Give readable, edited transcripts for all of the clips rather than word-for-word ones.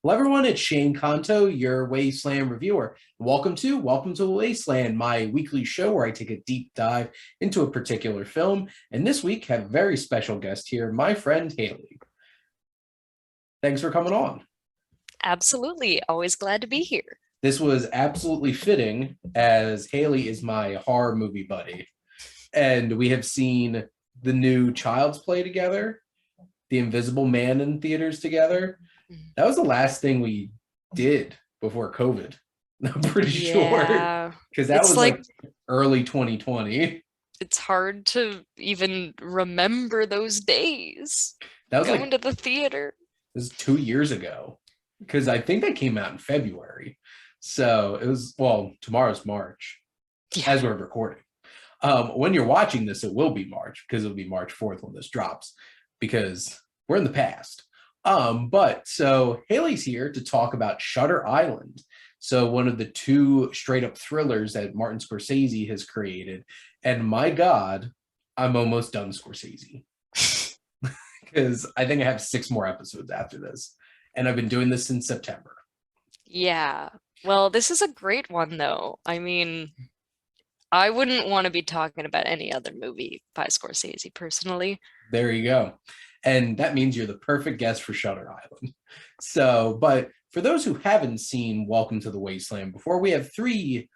Hello, everyone. It's Shane Kanto, your Wasteland Reviewer. Welcome to Wasteland, my weekly show where I take a deep dive into a particular film. And this week, have a very special guest here, my friend Haley. Thanks for coming on. Absolutely. Always glad to be here. This was absolutely fitting, as Haley is my horror movie buddy, and we have seen the new Child's Play together, The Invisible Man in theaters together. That was the last thing we did before COVID. I'm pretty sure Yeah. because that It's was like like early 2020. it's hard to even remember those days. That was Going like to the theater. this is 2 years ago because I think that came out in February. So it was, well, tomorrow's March Yeah. as we're recording. When you're watching this, it will be March because it'll be March 4th when this drops because we're in the past. But so Haley's here to talk about Shutter Island. So one of the two straight up thrillers that Martin Scorsese has created. And my God, I'm almost done Scorsese because I think I have 6 more episodes after this. And I've been doing this since September. Yeah. Well, this is a great one though. I mean, I wouldn't want to be talking about any other movie by Scorsese personally. There you go. And that means you're the perfect guest for Shutter Island. So, but for those who haven't seen Welcome to the Wasteland before, we have 3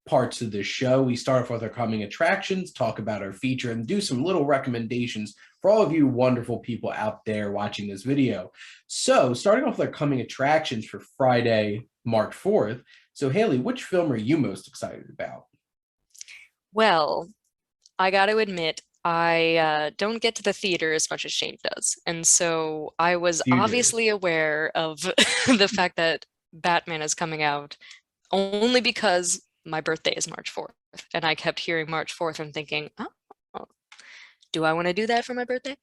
parts of this show. We start off with our coming attractions, talk about our feature, and do some little recommendations for all of you wonderful people out there watching this video. So, starting off with our coming attractions for Friday, March 4th. So, Haley, which film are you most excited about? Well, I got to admit, I don't get to the theater as much as Shane does. And so I was You do. obviously aware of the fact that Batman is coming out only because my birthday is March 4th. And I kept hearing March 4th and thinking, oh, do I want to do that for my birthday?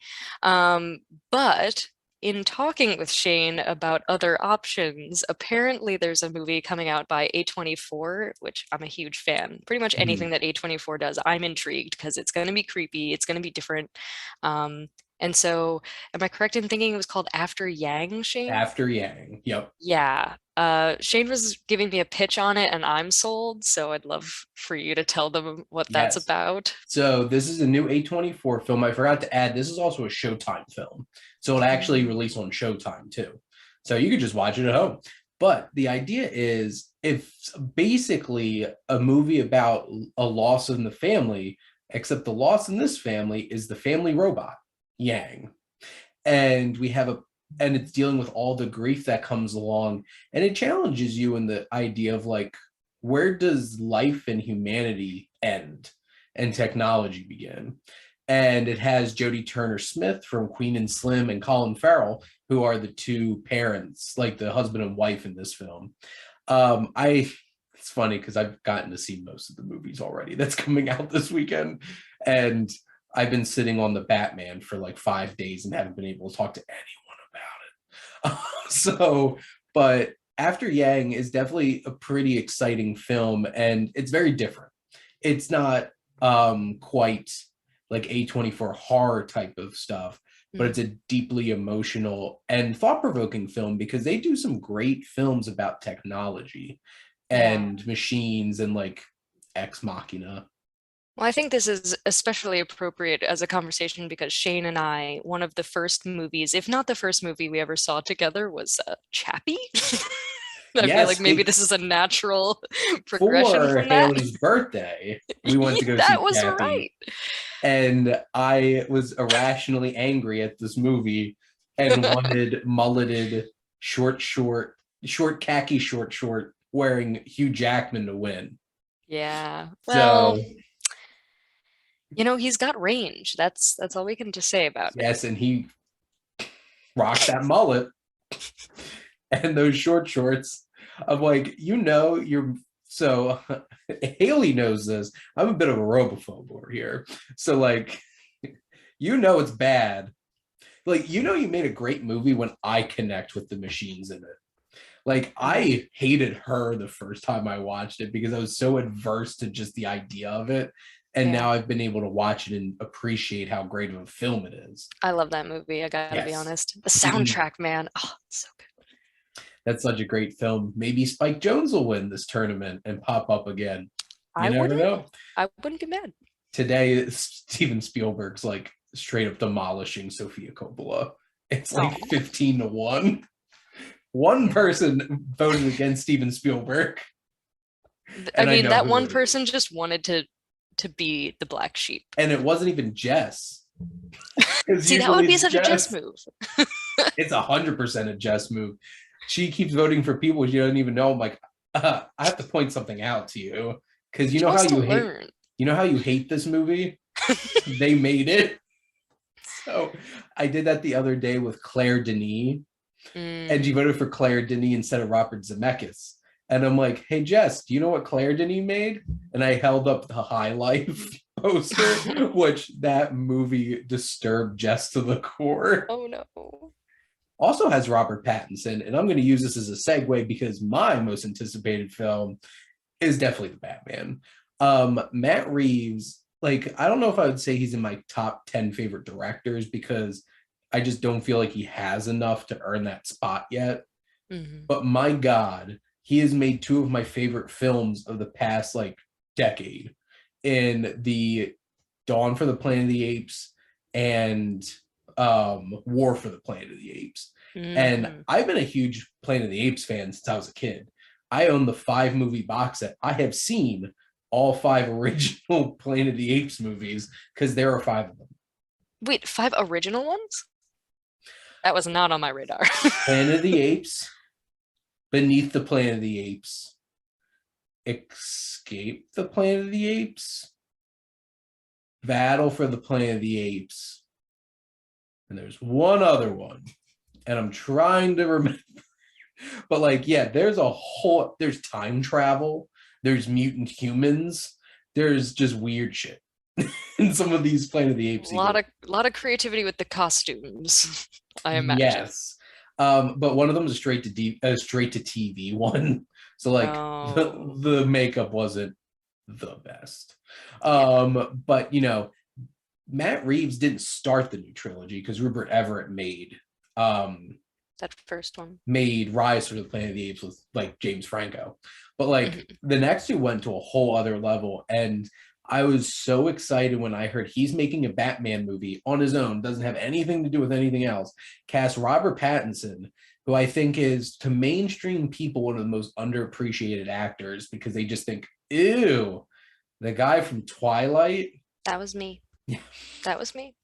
But in talking with Shane about other options, apparently there's a movie coming out by A24, which I'm a huge fan. Pretty much anything Mhm. that A24 does, I'm intrigued because it's going to be creepy, it's going to be different. Um, and so, am I correct in thinking it was called After Yang, Shane? After Yang. Yep. Yeah. Shane was giving me a pitch on it and I'm sold, so I'd love for you to tell them what that's Yes. about. So this is a new A24 film. I forgot to add, this is also a Showtime film. So it actually released on Showtime too. So you could just watch it at home. But the idea is it's basically a movie about a loss in the family, except the loss in this family is the family robot, Yang. And we have a and it's dealing with all the grief that comes along. And it challenges you in the idea of like, where does life and humanity end and technology begin? And it has Jodie Turner-Smith from Queen and Slim and Colin Farrell, who are the two parents, like the husband and wife in this film. I It's funny because I've gotten to see most of the movies already that's coming out this weekend, and I've been sitting on the Batman for like 5 days and haven't been able to talk to anyone about it. So, but After Yang is definitely a pretty exciting film, and it's very different. It's not quite like A24 horror type of stuff, but it's a deeply emotional and thought-provoking film because they do some great films about technology Yeah. and machines and like Ex Machina. Well, I think this is especially appropriate as a conversation because Shane and I, one of the first movies, if not the first movie we ever saw together, was Chappie. I feel like Yes, maybe this is a natural progression for from that. Haley's birthday, we went to go That see was Chappie, right. and I was irrationally angry at this movie and wanted mulleted, short khaki short wearing Hugh Jackman to win. Yeah. Well, So he's got range. That's all we can just say about it. yes, and he rocked that mullet and those short shorts. I'm like, you're so Haley knows this. I'm a bit of a robophobe over here. So like, it's bad. Like, you made a great movie when I connect with the machines in it. Like, Mm, I hated her the first time I watched it because I was so adverse to just the idea of it. And yeah. now I've been able to watch it and appreciate how great of a film it is. I love that movie, I gotta be Yes. honest. The The soundtrack, man. Oh, it's so good. That's such a great film. Maybe Spike Jonze will win this tournament and pop up again. You I never wouldn't know. I wouldn't be mad. Today, Steven Spielberg's like straight up demolishing Sofia Coppola. It's like Oh, 15-1. One person voted against Steven Spielberg, I and I mean, know that who one it is. person just wanted to be the black sheep. And it wasn't even Jess. Because See, that usually would be it's such a Jess Jess. move. It's 100% a Jess move. She keeps voting for people she doesn't even know. I'm like, I have to point something out to you because you She know how wants to you hate. learn. You know how you hate this movie? They made it. So I did that the other day with Claire Denis, and she Mm. voted for Claire Denis instead of Robert Zemeckis. And I'm like, hey, Jess, do you know what Claire Denis made? And I held up the High Life poster, which that movie disturbed Jess to the core. Oh no. Also has Robert Pattinson, and I'm going to use this as a segue because my most anticipated film is definitely the Batman. Matt Reeves, like, I don't know if I would say he's in my top 10 favorite directors because I just don't feel like he has enough to earn that spot yet. Hmm. But my God, he has made two of my favorite films of the past like decade in the Dawn for the Planet of the Apes and War for the Planet of the Apes. And Hmm. I've been a huge Planet of the Apes fan since I was a kid. I own the 5 movie box set. I have seen all 5 original Planet of the Apes movies because there are 5 of them. Wait, 5 original ones? That was not on my radar. Planet of the Apes, Beneath the Planet of the Apes, Escape the Planet of the Apes, Battle for the Planet of the Apes, and there's one other one, and I'm trying to remember. But like, yeah, there's time travel, there's mutant humans, there's just weird shit in some of these Planet of the A Apes lot of creativity with the costumes, I imagine. Yes. But one of them is straight to TV one. So like Oh, the makeup wasn't the best. yeah, But Matt Reeves didn't start the new trilogy because Rupert Everett um that first one. made Rise for the Planet of the Apes with like James Franco. But like Hmm. the next two went to a whole other level. And I was so excited when I heard he's making a Batman movie on his own, doesn't have anything to do with anything else. Cast Robert Pattinson, who I think is to mainstream people one of the most underappreciated actors because they just think, ew, the guy from Twilight. That was me. That was me.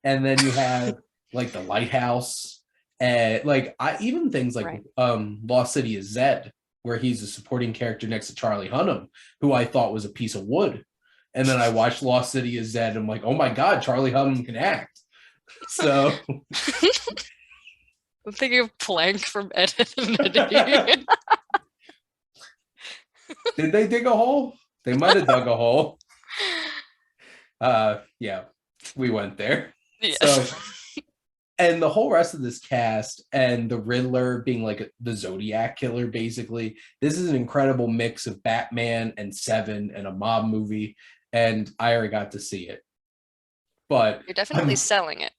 And then you have like the Lighthouse, and like I even things like Right. Lost City of Zed, where he's a supporting character next to Charlie Hunnam, who I thought was a piece of wood. And then I watched Lost City of Zed, and I'm like, oh my God, Charlie Hunnam can act. So I'm thinking of Plank from Ed, Edd and Eddy. did they dig a hole? They might have dug a hole. Yeah, we went there. Yeah. So and the whole rest of this cast and the Riddler being like the Zodiac killer, basically, this is an incredible mix of Batman and Seven and a mob movie. And I already got to see it, but You're definitely I'm selling it.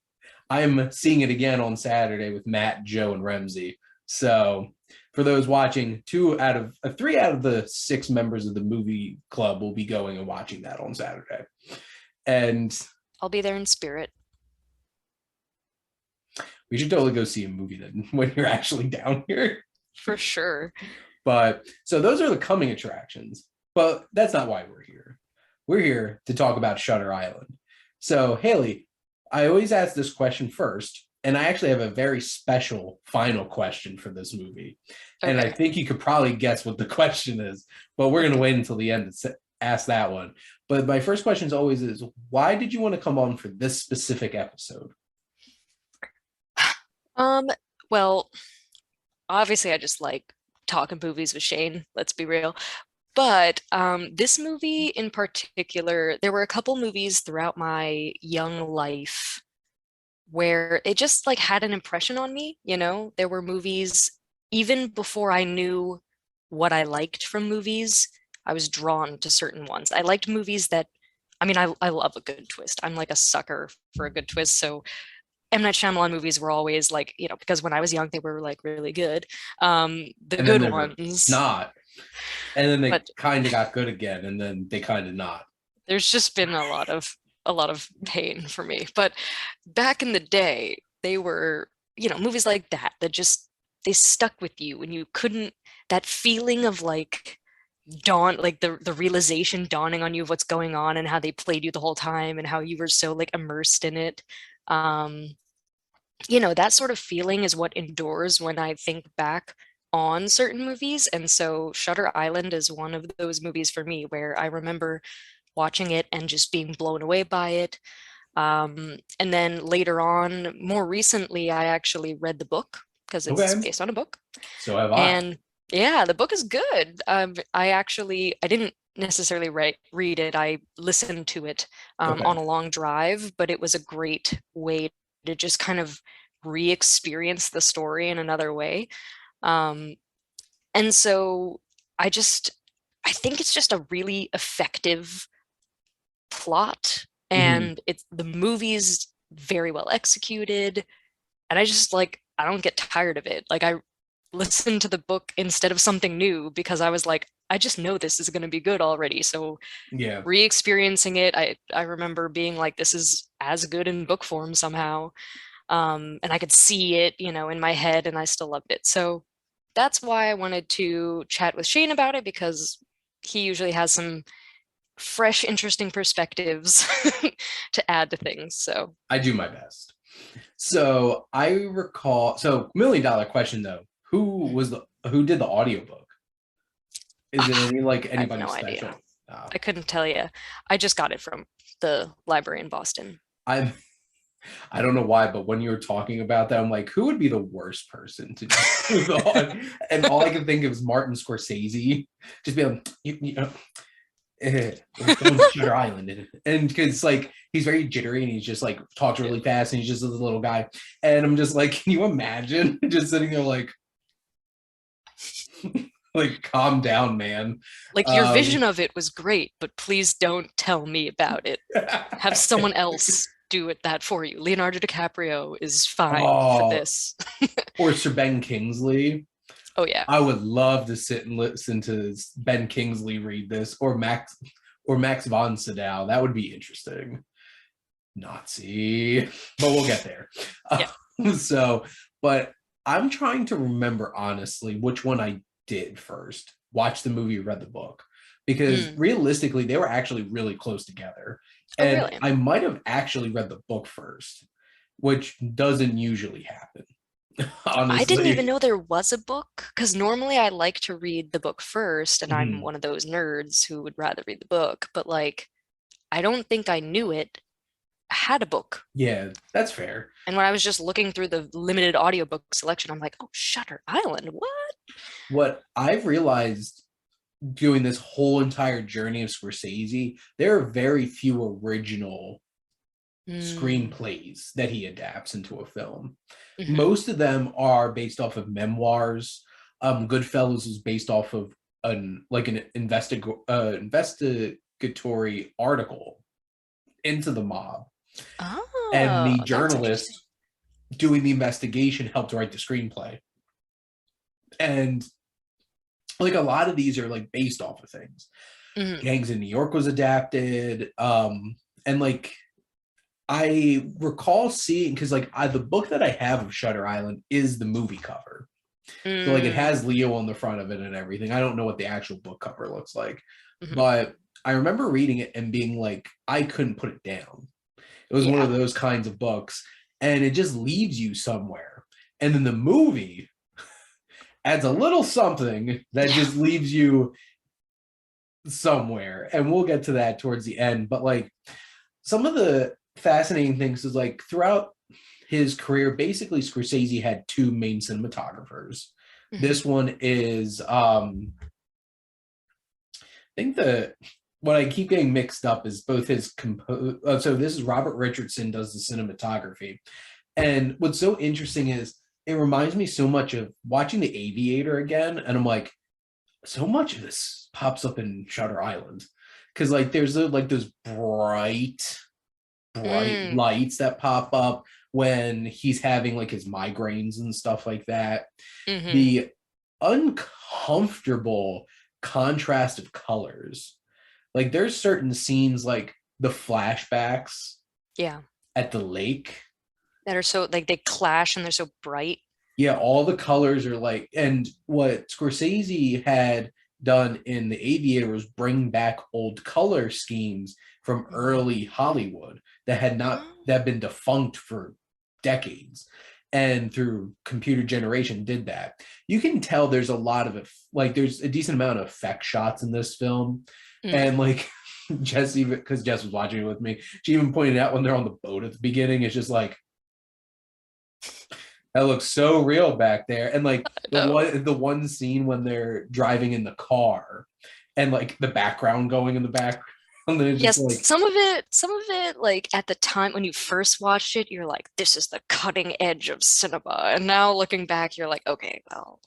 I'm seeing it again on Saturday with Matt, Joe, and Remzi. So for those watching, 3 out of the 6 members of the movie club will be going and watching that on Saturday. And I'll be there in spirit. we should totally go see a movie then when you're actually down here. For sure. But so those are the coming attractions. But that's not why we're here. We're here to talk about Shutter Island. So, Haley, I always ask this question first, and I actually have a very special final question for this movie. And I Okay. think you could probably guess what the question is, but we're going to wait until the end to ask that one. But my first question is always why did you want to come on for this specific episode? Um, well, obviously I just like talking movies with Shane, let's be real. But this movie in particular, there were a couple movies throughout my young life where it just like had an impression on me, you know? There were movies even before I knew what I liked from movies, I was drawn to certain ones. I liked movies that I mean, I love a good twist. I'm like a sucker for a good twist. So M. Night Shyamalan movies were always like, because when I was young, they were like really good. The And then good they were ones. not. And then they But kind of got good again, and then they kind of not. there's just been a lot of pain for me. But back in the day, they were, movies like that just they stuck with you, and you couldn't, that feeling of like like the realization dawning on you of what's going on and how they played you the whole time and how you were so like immersed in it. Um, that sort of feeling is what endures when I think back on certain movies. And so Shutter Island is one of those movies for me where I remember watching it and just being blown away by it. And then later on, more recently, I actually read the book because it's Okay. based on a book. So have I. And yeah, the book is good. I didn't necessarily read it. I listened to it Okay. on a long drive, but it was a great way to just kind of re-experience the story in another way. Um, and so I think it's just a really effective plot, Mhm. and it's the movie's very well executed, and I don't get tired of it. Like I listened to the book instead of something new because I was like, I just know this is going to be good already. So Yeah. re-experiencing it, I remember being like, this is as good in book form somehow. And I could see it, in my head, and I still loved it. So that's why I wanted to chat with Shane about it, because he usually has some fresh, interesting perspectives to add to things. So I do my best. So I recall. So $1 million question though. Who did the audiobook? Is it I have anybody no idea. special? Uh, I couldn't tell you. I just got it from the library in Boston. I I don't know why, but when you were talking about that, I'm like, who would be the worst person to do the and all I can think of is Martin Scorsese. Just be like, going to Shutter Island, and because like he's very jittery and he's just like talks really fast and he's just a little guy, and I'm just like, can you imagine just sitting there like calm down, man. Like your vision of it was great, but please don't tell me about it. Have someone else do that for you. Leonardo DiCaprio is fine for Oh, this. or Sir Ben Kingsley. Oh yeah. I would love to sit and listen to Ben Kingsley read this, or Max von Sydow. That would be interesting. Nazi, but we'll get there. Yeah. So, but I'm trying to remember honestly which one I did first. Watch the movie, read the book, because realistically, they were actually really close together. Oh And really? I might have actually read the book first, which doesn't usually happen. I didn't even Honestly. know there was a book, because normally I like to read the book first, and I'm Mhm. one of those nerds who would rather read the book, but like I don't think I knew it had a book. Yeah, that's fair. And when I was just looking through the limited audiobook selection, I'm like, oh, Shutter Island, what? What I've realized doing this whole entire journey of Scorsese, there are very few original Mm, screenplays that he adapts into a film. hmm. Most of them are based off of memoirs. Goodfellas is based off of an investigatory article into the mob, and Oh, the that's interesting. journalist doing the investigation helped write the screenplay. And like a lot of these are like based off of things. Hmm. Gangs in New York was adapted. And like I recall seeing, because the book that I have of Shutter Island is the movie cover. So like it Mm, has Leo on the front of it and everything. I don't know what the actual book cover looks like, hmm. but I remember reading it and being like, I couldn't put it down. It was one Yeah. of those kinds of books, and it just leaves you somewhere. And then the movie adds a little something that Yeah. just leaves you somewhere. And we'll get to that towards the end. But like some of the fascinating things is like throughout his career, basically Scorsese had two main cinematographers. Hmm. This one is I think the what I keep getting mixed up is both his so this is Robert Richardson does the cinematography. And what's so interesting is it reminds me so much of watching The Aviator again, and I'm like, so much of this pops up in Shutter Island, because like there's like those bright Mm, lights that pop up. when he's having like his migraines and stuff like that. Mm-hmm. The uncomfortable contrast of colors. Like there's certain scenes like the flashbacks Yeah. at the lake. That are so like they clash and they're so bright. Yeah, all the colors are like, and what Scorsese had done in The Aviator was bring back old color schemes from Mhm. early Hollywood that had not Oh, that had been defunct for decades, and through computer generation did that. You can tell there's a lot of it, like there's a decent amount of effect shots in this film, and mm. like Jess, even because Jess was watching it with me, she even pointed out when they're on the boat at the beginning, it's just like that looks so real back there. And like No. the one scene when they're driving in the car and like the background going in the background, and it's just Yes, like, some of it, like at the time when you first watched it, you're like, this is the cutting edge of cinema. And now looking back, you're like, okay, well,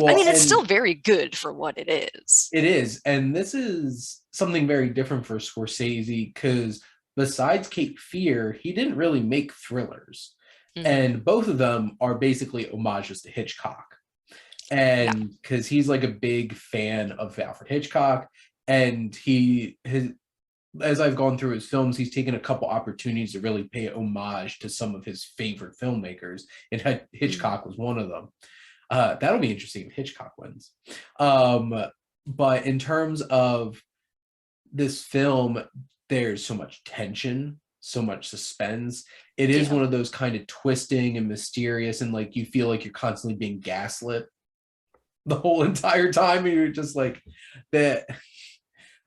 I well, mean, it's and still very good for what it is. it is. And this is something very different for Scorsese because besides Cape Fear, he didn't really make thrillers. Hmm. And both of them are basically homages to Hitchcock. Yeah. And because he's like a big fan of Alfred Hitchcock, and his as I've gone through his films, he's taken a couple opportunities to really pay homage to some of his favorite filmmakers, and Mm. Hitchcock was one of them. That'll be interesting if Hitchcock wins. Um, but in terms of this film, there's so much tension, so much suspense. It is Yeah. one of those kind of twisting and mysterious, and like you feel like you're constantly being gaslit the whole entire time. And you're just like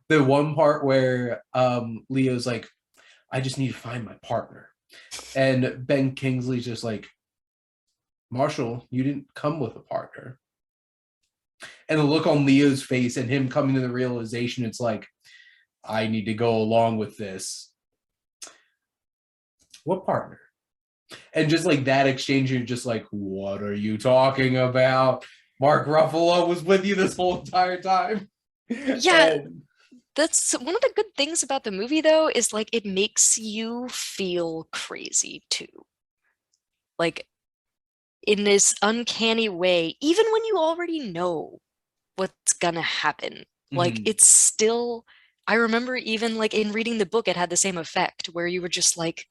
the one part where Leo's like, I just need to find my partner. And Ben Kingsley's just like, Marshall, you didn't come with a partner. And the look on Leo's face and him coming to the realization, it's like, I need to go along with this. What partner? And just like that exchange, you're just like, what are you talking about? Mark Ruffalo was with you this whole entire time. Yeah, And that's one of the good things about the movie, though, is like it makes you feel crazy too. Like in this uncanny way, even when you already know what's gonna happen. Like mhm. it's still, I remember even like in reading the book, it had the same effect where you were just like,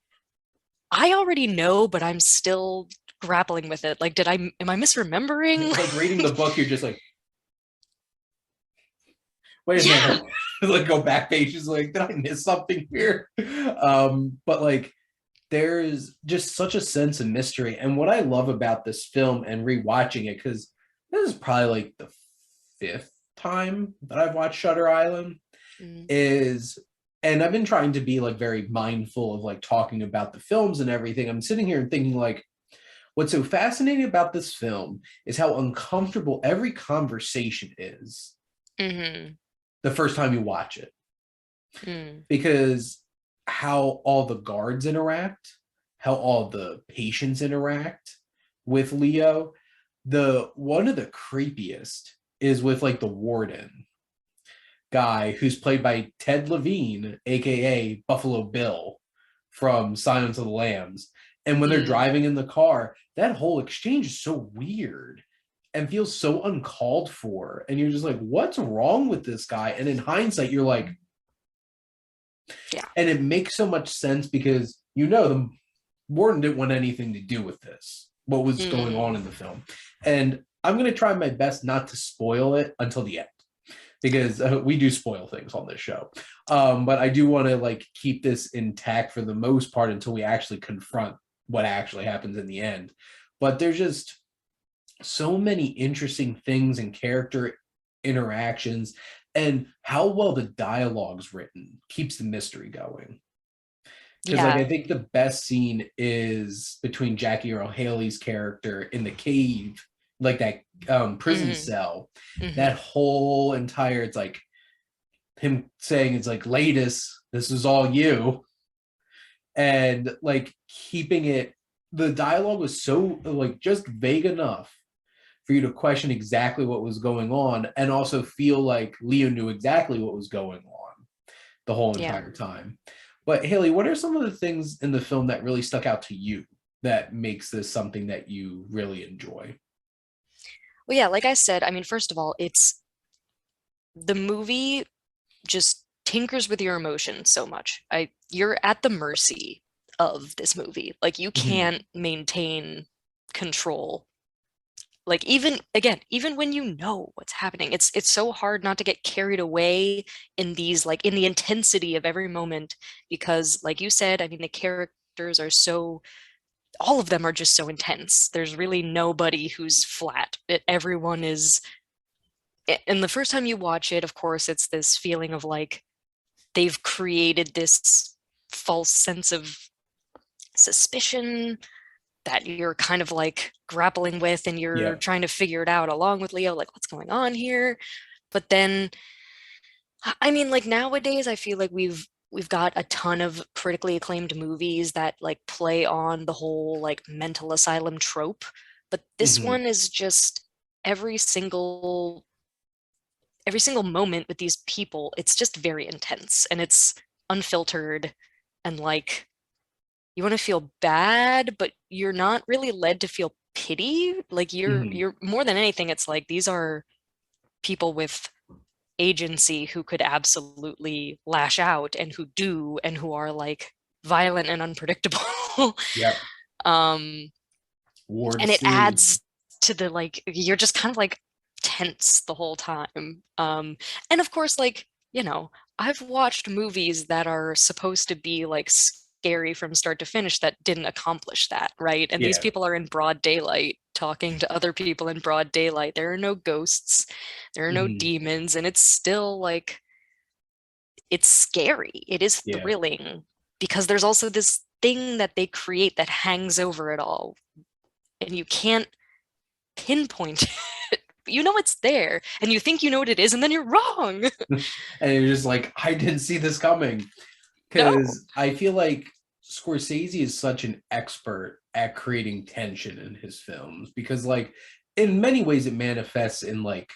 I already know, but I'm still grappling with it. Like, am I misremembering? Like reading the book, you're just like, wait a Yeah. minute. Like go back pages, like, did I miss something here? But like there's just such a sense of mystery. And what I love about this film and rewatching it, because this is probably like the fifth time that I've watched Shutter Island, Mm, is and I've been trying to be like very mindful of like talking about the films and everything. I'm sitting here and thinking like what's so fascinating about this film is how uncomfortable every conversation is hmm the first time you watch it. mm, Because how all the guards interact, how all the patients interact with Leo. The one of the creepiest is with like the warden guy who's played by Ted Levine, aka Buffalo Bill from Silence of the Lambs. And when they're mm. driving in the car, that whole exchange is so weird and feels so uncalled for. And you're just like, what's wrong with this guy? And in hindsight, you're like, Yeah. and it makes so much sense because you know the Warden didn't want anything to do with this, what was going on Mm. in the film. And I'm going to try my best not to spoil it until the end because we do spoil things on this show. But I do want to like keep this intact for the most part until we actually confront what actually happens in the end. But there's just so many interesting things and character interactions and how well the dialogue's written keeps the mystery going. Because like I Yeah. think the best scene is between Jackie Earle Haley's character in the cave, like that prison Hmm. cell. That Hmm. whole entire, it's like him saying it's like, latest, this is all you. And like keeping it, the dialogue was so like just vague enough for you to question exactly what was going on and also feel like Leo knew exactly what was going on the whole Yeah. entire time. But Haley, what are some of the things in the film that really stuck out to you? that makes this something that you really enjoy? Well, yeah, like I said, I mean, first of all, it's the movie just tinkers with your emotions so much. You're at the mercy of this movie. Like you Mhm. can't maintain control. Like even again, even when you know what's happening, it's so hard not to get carried away in these like in the intensity of every moment because like you said, I mean the characters are so all of them are just so intense. There's really nobody who's flat. Everyone is and the first time you watch it, of course, it's this feeling of like they've created this false sense of suspicion that you're kind of like grappling with and you're Yeah. trying to figure it out along with Leo, like what's going on here. But then, I mean, like nowadays, I feel like we've got a ton of critically acclaimed movies that like play on the whole like mental asylum trope. But this Mhm. one is just every single moment with these people, it's just very intense and it's unfiltered and like you want to feel bad, but you're not really led to feel pity. Like Mhm. you're more than anything, it's like these are people with agency who could absolutely lash out and who do and who are like violent and unpredictable. Yep. um Ward and it C. adds to the like you're just kind of like tense the whole time. And of course, like, you know, I've watched movies that are supposed to be like scary from start to finish that didn't accomplish that, right? And these Yeah. people are in broad daylight talking to other people in broad daylight. There are no ghosts, there are no Mhm. demons, and it's still like it's scary. It is Yeah. thrilling because there's also this thing that they create that hangs over it all and you can't pinpoint it. You know it's there and you think you know what it is and then you're wrong. And you're just like, I didn't see this coming. No. Because I feel like Scorsese is such an expert at creating tension in his films. Because, like, in many ways, it manifests in like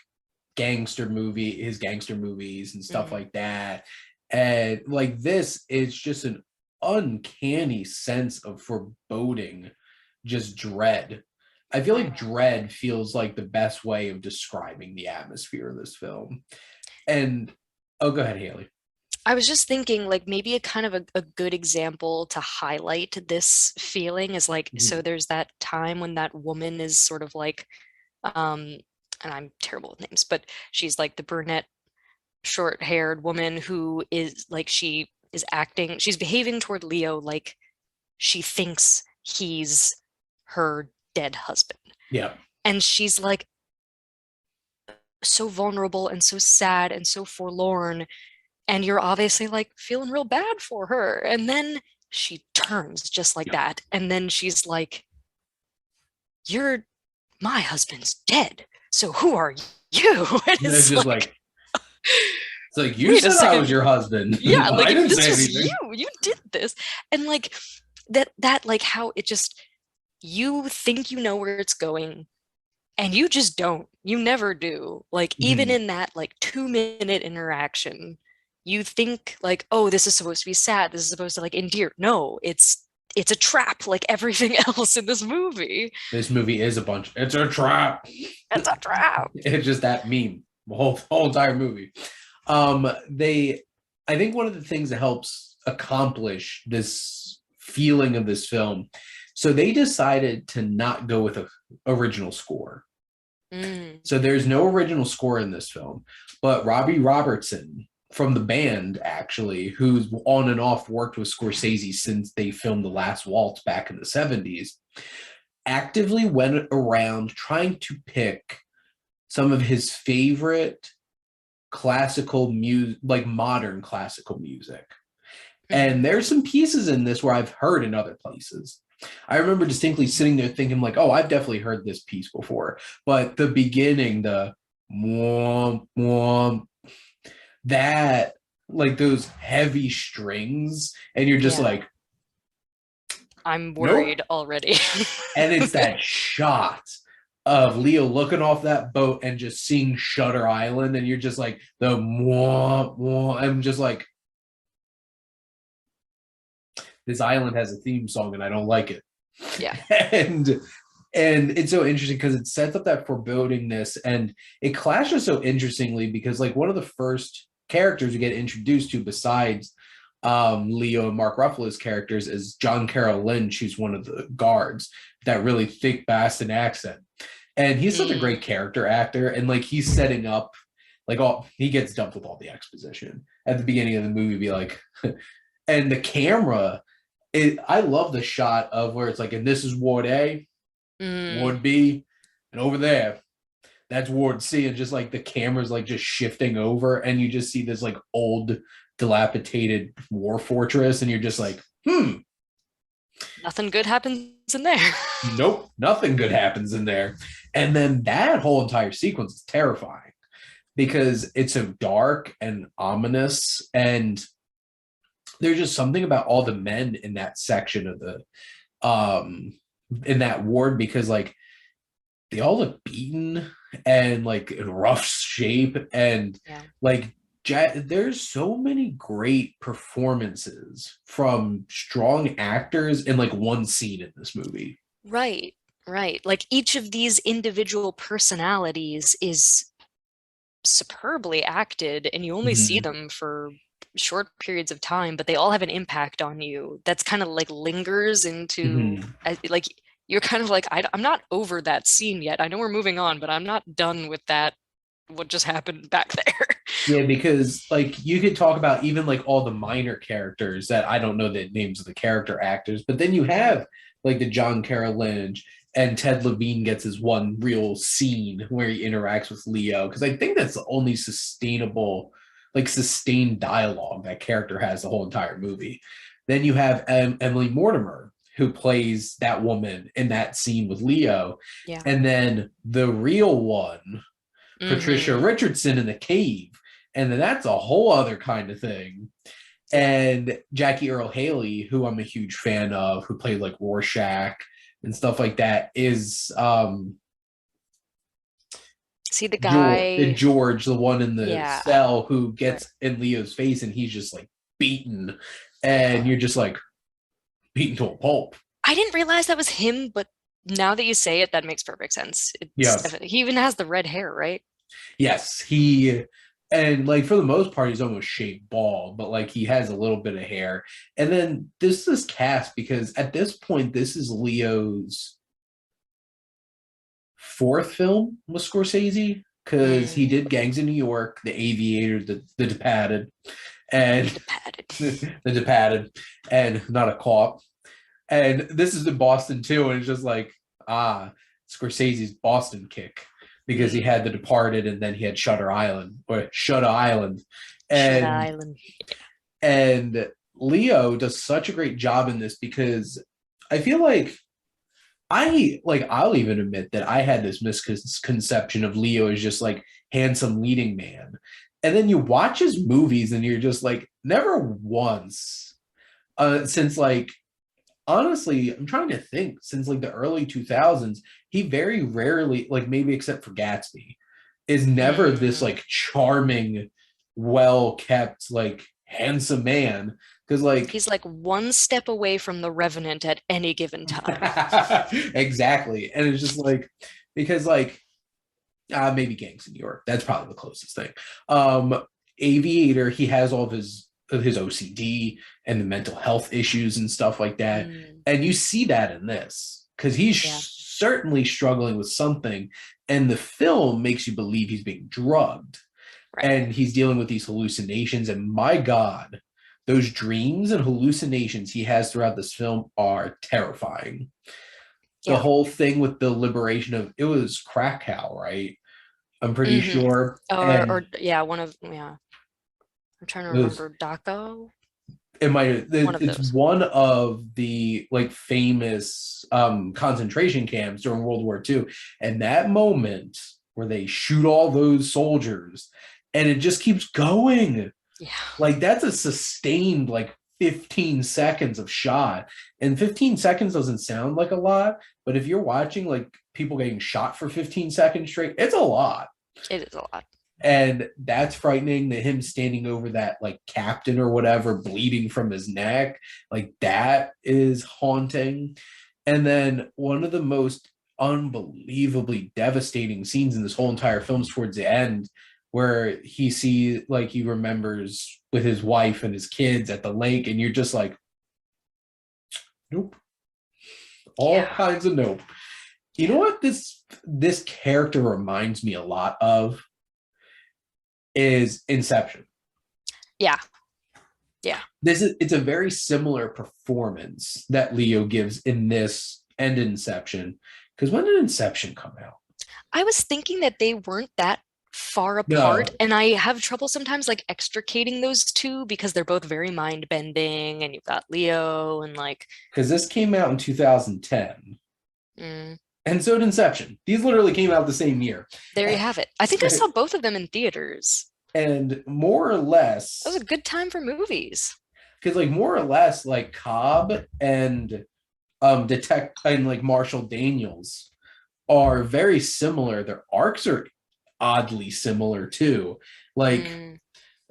his gangster movies and stuff Mhm. like that. And like this, it's just an uncanny sense of foreboding, just dread. I feel like dread feels like the best way of describing the atmosphere of this film. And oh, go ahead, Haley. I was just thinking like maybe a kind of a good example to highlight this feeling is like so Mhm. there's that time when that woman is sort of like um and I'm terrible with names, but she's like the brunette short-haired woman who is like she's behaving toward Leo like she thinks he's her dead husband. Yeah. And she's like so vulnerable and so sad and so forlorn. And you're obviously like feeling real bad for her. And then she turns just like Yep. that. And then she's like, you're my husband's dead. So who are you? And And it's it's just like, like, it's like, you wait a said I was second. your husband. Yeah, like I didn't this say was anything. you did this. And like that like how it just you think you know where it's going and you just don't. You never do. Like even Mhm. in that like 2 minute interaction, you think like, oh, this is supposed to be sad, this is supposed to like endear. No, it's a trap like everything else in this movie. This movie is it's a trap. It's a trap. It's just that meme, the whole entire movie. They, I think one of the things that helps accomplish this feeling of this film, so they decided to not go with a original score. Mm, So there's no original score in this film, but Robbie Robertson from the band, actually, who's on and off worked with Scorsese since they filmed The Last Waltz back in the 70s, actively went around trying to pick some of his favorite classical music, like modern classical music. And mhm. there's some pieces in this where I've heard in other places. I remember distinctly sitting there thinking, like, oh, I've definitely heard this piece before. But the beginning, the womp, womp, that, like those heavy strings, and you're just Yeah, like, I'm nope. worried already. And it's that shot of Leo looking off that boat and just seeing Shutter Island, and you're just like, the womp, womp. I'm just like, this island has a theme song and I don't like it. Yeah. And it's so interesting because it sets up that forebodingness, and it clashes so interestingly because like one of the first characters we get introduced to besides Leo and Mark Ruffalo's characters is John Carroll Lynch, who's one of the guards, that really thick Boston accent. And he's such a great character actor, and like he's setting up like all he gets dumped with all the exposition at the beginning of the movie, be like, and the camera, I love the shot of where it's like, and this is Ward A, Ward B, and over there, that's Ward C, and just like the camera's like just shifting over, and you just see this like old, dilapidated war fortress, and you're just like, Nothing good happens in there. Nope, nothing good happens in there. And then that whole entire sequence is terrifying because it's so dark and ominous, and there's just something about all the men in that section of the in that ward, because like they all look beaten and like in rough shape, and like there's so many great performances from strong actors in like one scene in this movie. Right. Like each of these individual personalities is superbly acted, and you only see them for short periods of time, but they all have an impact on you that's kind of like lingers into like you're kind of like, I'm not over that scene yet. I know we're moving on, but I'm not done with that, what just happened back there. Yeah, because like you could talk about even like all the minor characters that I don't know the names of the character actors, but then you have like the John Carroll Lynch, and Ted Levine gets his one real scene where he interacts with Leo, because I think that's the only sustainable, like sustained dialogue that character has the whole entire movie. Then you have Emily Mortimer, who plays that woman in that scene with Leo. Yeah. And then the real one, Patricia Richardson in the cave. And then that's a whole other kind of thing. And Jackie Earle Haley, who I'm a huge fan of, who played like Rorschach and stuff like that, is see the guy George, the one in the cell who gets in Leo's face, and he's just like beaten, and you're just like beaten to a pulp. I didn't realize that was him, but now that you say it, that makes perfect sense. Yes. He even has the red hair, right? Yes, and like for the most part, he's almost shaved bald, but like he has a little bit of hair. And then this is cast because at this point, this is Leo's fourth film with Scorsese, because he did Gangs of New York, The Aviator, The Departed, and The Departed, and Not a Cop. And this is in Boston too, and it's just like, Scorsese's Boston kick, because he had The Departed, and then he had Shutter Island. And Leo does such a great job in this, because I feel like I'll even admit that I had this misconception of Leo as just like handsome leading man. And then you watch his movies and you're just like, never once since like, honestly, I'm trying to think, since like the early 2000s, he very rarely, like maybe except for Gatsby, is never this like charming, well-kept, like handsome man. Because like he's like one step away from the Revenant at any given time. Exactly. And it's just like, because like maybe Gangs in New York, that's probably the closest thing. Aviator, he has all of his OCD and the mental health issues and stuff like that. And you see that in this, because he's certainly struggling with something, and the film makes you believe he's being drugged. And he's dealing with these hallucinations, and my God, those dreams and hallucinations he has throughout this film are terrifying. The whole thing with the liberation of, it was Krakow, right? I'm pretty sure. I'm trying to remember. Dachau? It's one of the like famous concentration camps during World War II. And that moment where they shoot all those soldiers and it just keeps going. Yeah. Like that's a sustained like 15 seconds of shot. And 15 seconds doesn't sound like a lot, but if you're watching like people getting shot for 15 seconds straight, it's a lot. It is a lot. And that's frightening, that him standing over that like captain or whatever, bleeding from his neck, like that is haunting. And then one of the most unbelievably devastating scenes in this whole entire film is towards the end, where he remembers with his wife and his kids at the lake, and you're just like, nope. All kinds of nope. You know what this character reminds me a lot of is Inception. Yeah. It's a very similar performance that Leo gives in this and Inception. Because when did Inception come out? I was thinking that they weren't that far apart, and I have trouble sometimes like extricating those two because they're both very mind bending, and you've got Leo and like, because this came out in 2010. mm, And so did Inception. These literally came out the same year. there you have it. I think I saw both of them in theaters. And more or less, That was a good time for movies. because like more or less like Cobb and like Marshall Daniels are very similar. Their arcs are oddly similar too. Like,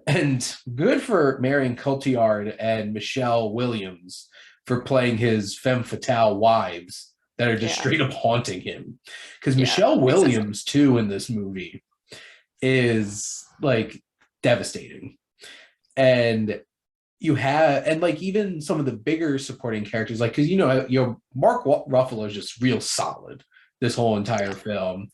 and good for Marion Cotillard and Michelle Williams for playing his femme fatale wives that are just straight up haunting him. Because Michelle Williams too in this movie is like devastating. And like even some of the bigger supporting characters, like, because Mark Ruffalo is just real solid this whole entire film.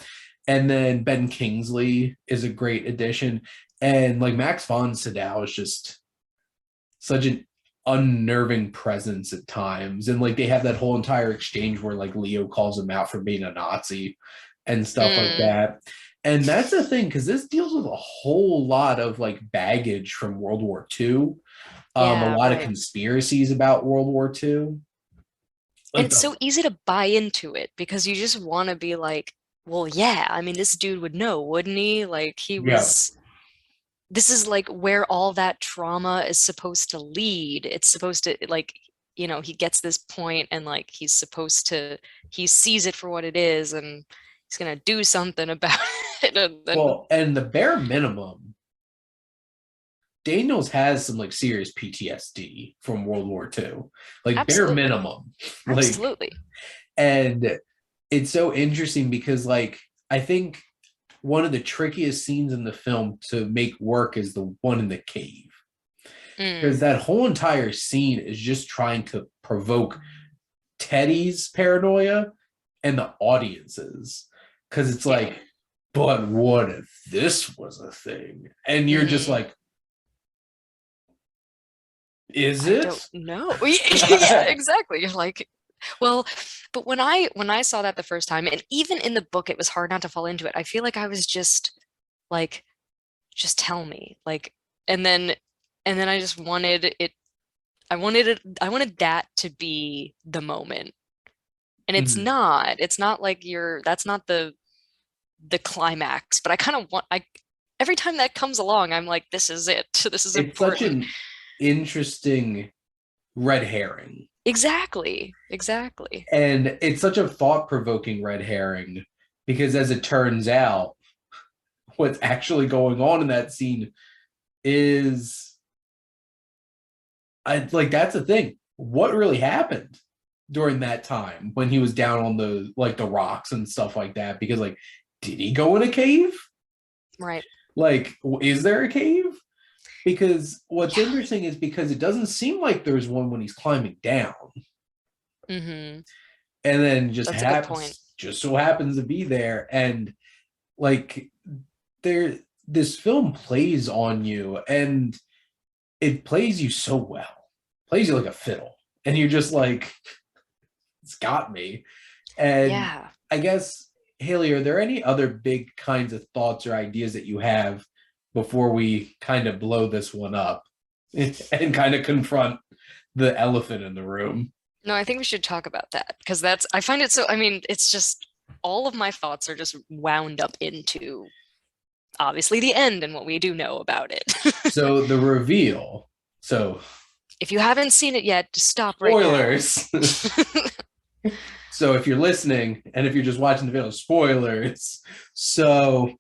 And then Ben Kingsley is a great addition. And like Max von Sydow is just such an unnerving presence at times. And like they have that whole entire exchange where like Leo calls him out for being a Nazi and stuff like that. And that's the thing, because this deals with a whole lot of like baggage from World War II. A lot of conspiracies about World War II. And it's so easy to buy into it because you just want to be like, well, yeah, I mean, this dude would know, wouldn't he? Like he was, this is like where all that trauma is supposed to lead. It's supposed to like, he gets this point and like he sees it for what it is and he's going to do something about it. And the bare minimum, Daniels has some like serious PTSD from World War II, like bare minimum. Absolutely. And it's so interesting because like, I think one of the trickiest scenes in the film to make work is the one in the cave. Because that whole entire scene is just trying to provoke Teddy's paranoia and the audience's. Because it's like, but what if this was a thing? And you're just like, is it? No. Yeah, exactly. You're like, well, but when I saw that the first time, and even in the book, it was hard not to fall into it. I feel like I was just like, just tell me, like, and then I just wanted it. I wanted that to be the moment, and it's not like that's not the climax. But I kind of want every time that comes along, I'm like, this is it. This is important. Such an interesting red herring. Exactly. And it's such a thought-provoking red herring because as it turns out, what's actually going on in that scene is that's the thing. What really happened during that time when he was down on the rocks and stuff like that? Because like, did he go in a cave? Right. Like, is there a cave? Because what's interesting is because it doesn't seem like there's one when he's climbing down. And then just so happens to be there. And like this film plays on you and it plays you so well. Plays you like a fiddle. And you're just like, it's got me. And I guess, Haley, are there any other big kinds of thoughts or ideas that you have before we kind of blow this one up and kind of confront the elephant in the room? No, I think we should talk about that because I find it so, I mean, it's just all of my thoughts are just wound up into obviously the end and what we do know about it. So the reveal. So if you haven't seen it yet, just stop right now. Spoilers. So if you're listening and if you're just watching the video, spoilers. So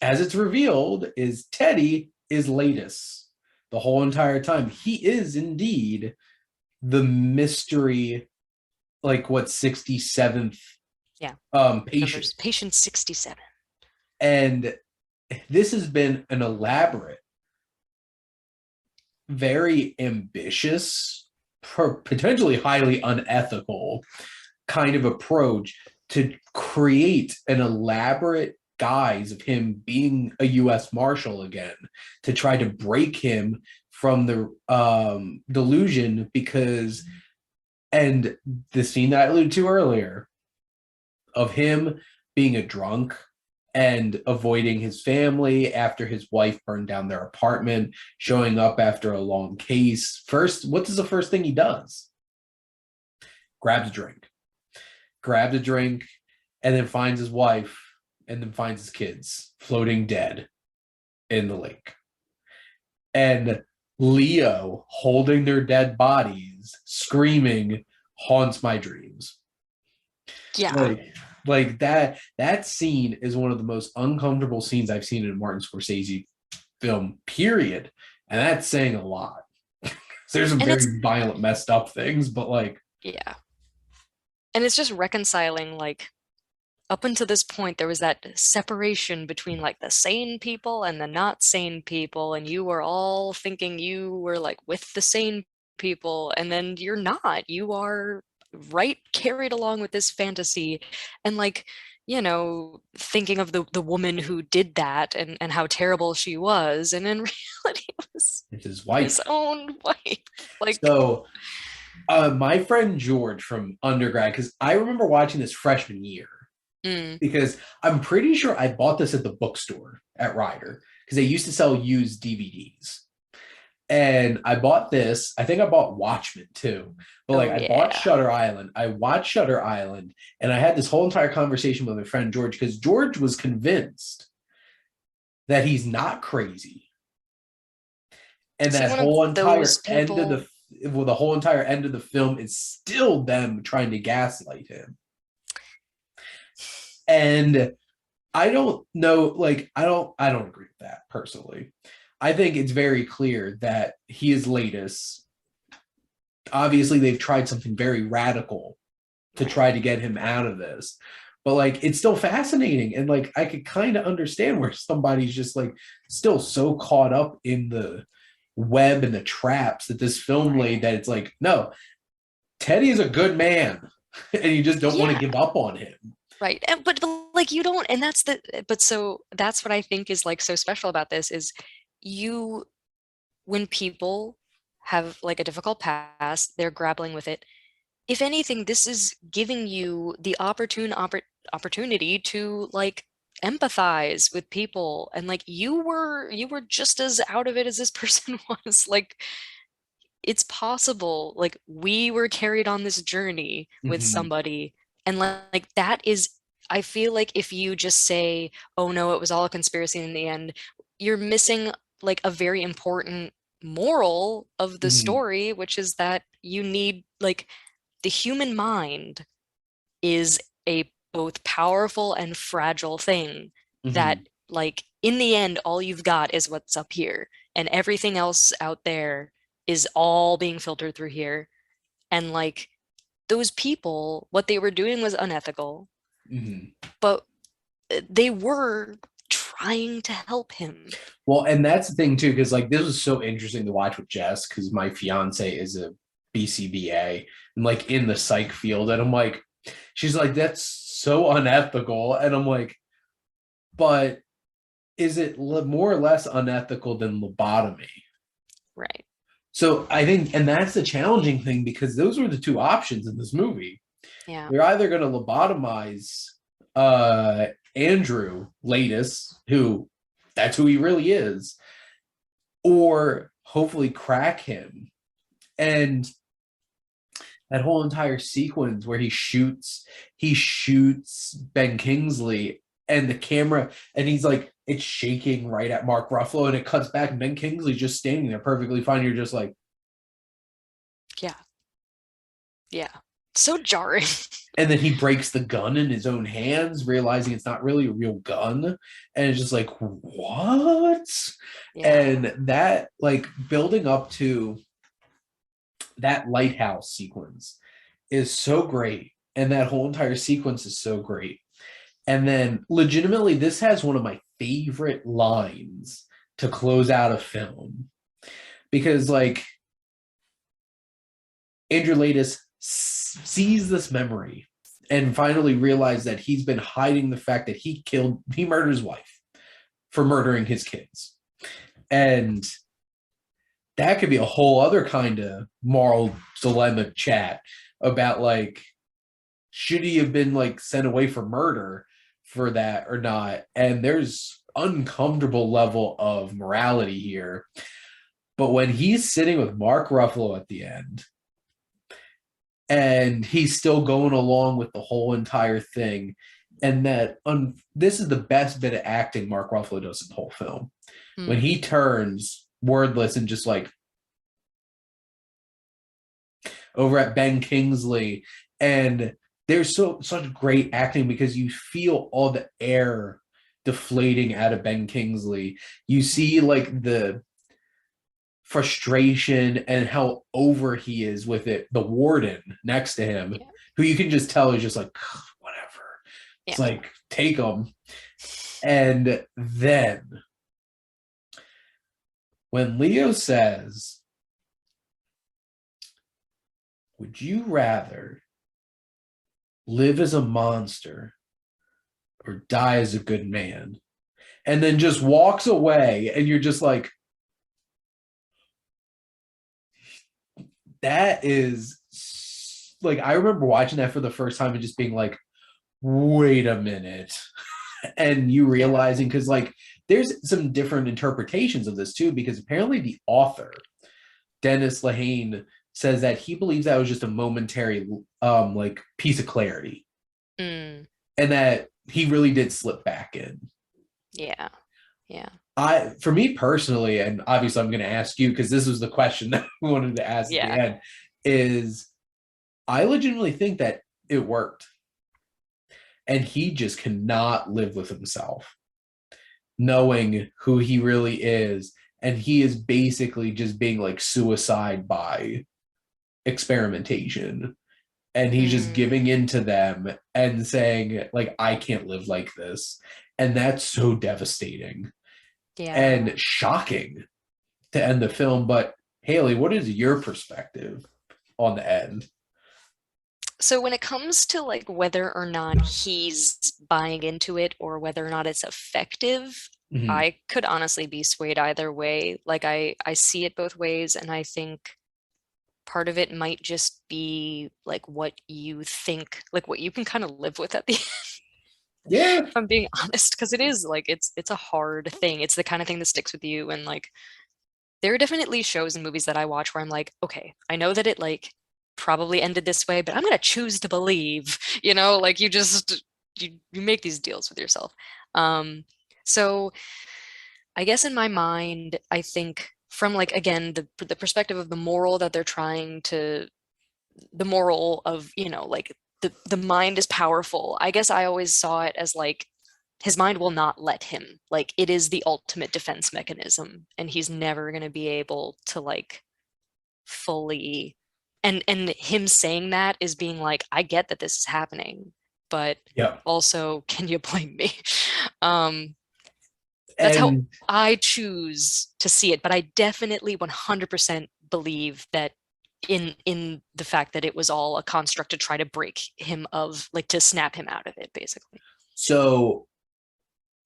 as it's revealed, is Teddy is Latus the whole entire time. He is indeed the mystery like what 67th Yeah. patient. Numbers. Patient 67. And this has been an elaborate, very ambitious, potentially highly unethical kind of approach to create an elaborate guise of him being a U.S. Marshal again, to try to break him from the delusion. Because, and the scene that I alluded to earlier of him being a drunk and avoiding his family after his wife burned down their apartment, showing up after a long case. First, what is the first thing he does? Grabs a drink, and then finds his wife, and then finds his kids floating dead in the lake. And Leo holding their dead bodies, screaming, haunts my dreams. Yeah. Like that scene is one of the most uncomfortable scenes I've seen in a Martin Scorsese film, period. And that's saying a lot. There's some very violent, messed up things, but like, yeah. And it's just reconciling, like, up until this point, there was that separation between like the sane people and the not sane people, and you were all thinking you were like with the sane people, and then you're not. You are carried along with this fantasy, and like, thinking of the woman who did that and how terrible she was, and in reality it was his wife, his own wife. Like, so my friend George from undergrad, because I remember watching this freshman year, because I'm pretty sure I bought this at the bookstore at Ryder, because they used to sell used DVDs. And I bought this. I think I bought Watchmen too. But like, I bought Shutter Island. I watched Shutter Island, and I had this whole entire conversation with my friend George, because George was convinced that he's not crazy, and that whole entire end of the whole entire end of the film is still them trying to gaslight him. And I don't know, like, I don't agree with that personally. I think it's very clear that he is latest. Obviously, they've tried something very radical to try to get him out of this. But like, it's still fascinating. And like, I could kind of understand where somebody's just like still so caught up in the web and the traps that this film laid, that it's like, no, Teddy is a good man. And you just don't want to give up on him. Right. But like, you don't, and so that's what I think is like so special about this is when people have like a difficult past, they're grappling with it. If anything, this is giving you the opportunity to like empathize with people, and like you were just as out of it as this person was. Like, it's possible. Like, we were carried on this journey with somebody, and like that is, I feel like if you just say, oh no, it was all a conspiracy in the end, you're missing like a very important moral of the story, which is that you need, like, the human mind is a both powerful and fragile thing, that like in the end all you've got is what's up here, and everything else out there is all being filtered through here. And like, those people, what they were doing was unethical, but they were trying to help him. Well, and that's the thing too, because like, this was so interesting to watch with Jess, because my fiance is a BCBA and like in the psych field, and I'm like, she's like, that's so unethical, and I'm like, but is it more or less unethical than lobotomy? Right. So I think, and that's the challenging thing, because those were the two options in this movie. Yeah. They're either going to lobotomize Andrew Latus, who that's who he really is, or hopefully crack him. And that whole entire sequence where he shoots Ben Kingsley, and the camera, and he's like, it's shaking right at Mark Ruffalo, and it cuts back, and Ben Kingsley's just standing there perfectly fine. You're just like, yeah, so jarring. And then he breaks the gun in his own hands, realizing it's not really a real gun. And it's just like, what? And that, like, building up to that lighthouse sequence is so great, and that whole entire sequence is so great. And then legitimately, this has one of my favorite lines to close out a film, because like Andrew Latis sees this memory and finally realized that he's been hiding the fact that he murdered his wife for murdering his kids. And that could be a whole other kind of moral dilemma chat about like, should he have been like sent away for murder for that or not? And there's uncomfortable level of morality here. But when he's sitting with Mark Ruffalo at the end, and he's still going along with the whole entire thing, and that this is the best bit of acting Mark Ruffalo does in the whole film. When he turns wordless and just like over at Ben Kingsley, and there's such great acting because you feel all the air deflating out of Ben Kingsley. You see like the frustration and how over he is with it. The warden next to him, who you can just tell is just like, whatever. It's like, take him. And then when Leo says, would you rather live as a monster or die as a good man? And then just walks away, and you're just like, that is like, I remember watching that for the first time and just being like, wait a minute. And you realizing, because like there's some different interpretations of this too, because apparently the author, Dennis Lehane, says that he believes that was just a momentary like piece of clarity. And that he really did slip back in. Yeah. For me personally, and obviously I'm going to ask you because this was the question that I wanted to ask at the end, is I legitimately think that it worked. And he just cannot live with himself, knowing who he really is. And he is basically just being like suicide by experimentation. And he's just giving in to them and saying, like, I can't live like this. And that's so devastating and shocking to end the film. But Haley, what is your perspective on the end? So when it comes to like whether or not he's buying into it or whether or not it's effective, I could honestly be swayed either way. Like I see it both ways, and I think part of it might just be like what you think, like what you can kind of live with at the end. Yeah. If I'm being honest, because it is like it's a hard thing. It's the kind of thing that sticks with you. And like there are definitely shows and movies that I watch where I'm like, okay, I know that it like probably ended this way, but I'm gonna choose to believe, like you make these deals with yourself. So I guess in my mind, I think from like again the perspective of the moral that they're trying to, the moral of like the mind is powerful. I guess I always saw it as like his mind will not let him, like it is the ultimate defense mechanism, and he's never going to be able to like fully, and him saying that is being like, I get that this is happening, but also can you blame me? That's how I choose to see it, but I definitely 100% believe that in the fact that it was all a construct to try to break him of, like, to snap him out of it, basically. So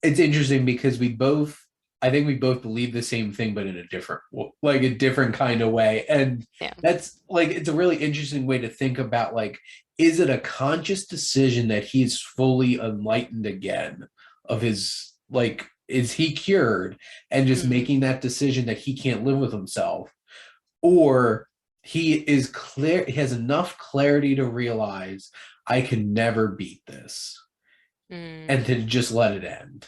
it's interesting because I think we both believe the same thing, but in a different kind of way. And that's like, it's a really interesting way to think about, like, is it a conscious decision that he's fully enlightened again of his, like, is he cured and just making that decision that he can't live with himself? Or he is clear, he has enough clarity to realize I can never beat this and to just let it end.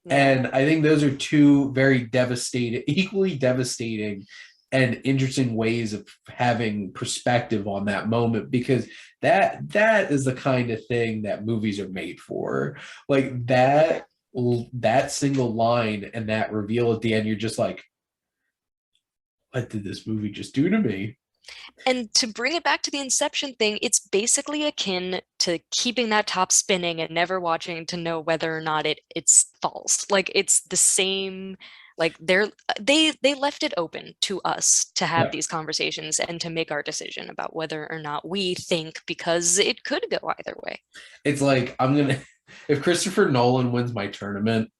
And I think those are two very equally devastating and interesting ways of having perspective on that moment, because that is the kind of thing that movies are made for. Like that single line and that reveal at the end, you're just like, what did this movie just do to me? And to bring it back to the Inception thing, it's basically akin to keeping that top spinning and never watching to know whether or not it's false. Like it's the same, like they left it open to us to have Yeah. these conversations and to make our decision about whether or not we think, because it could go either way. It's like if Christopher Nolan wins my tournament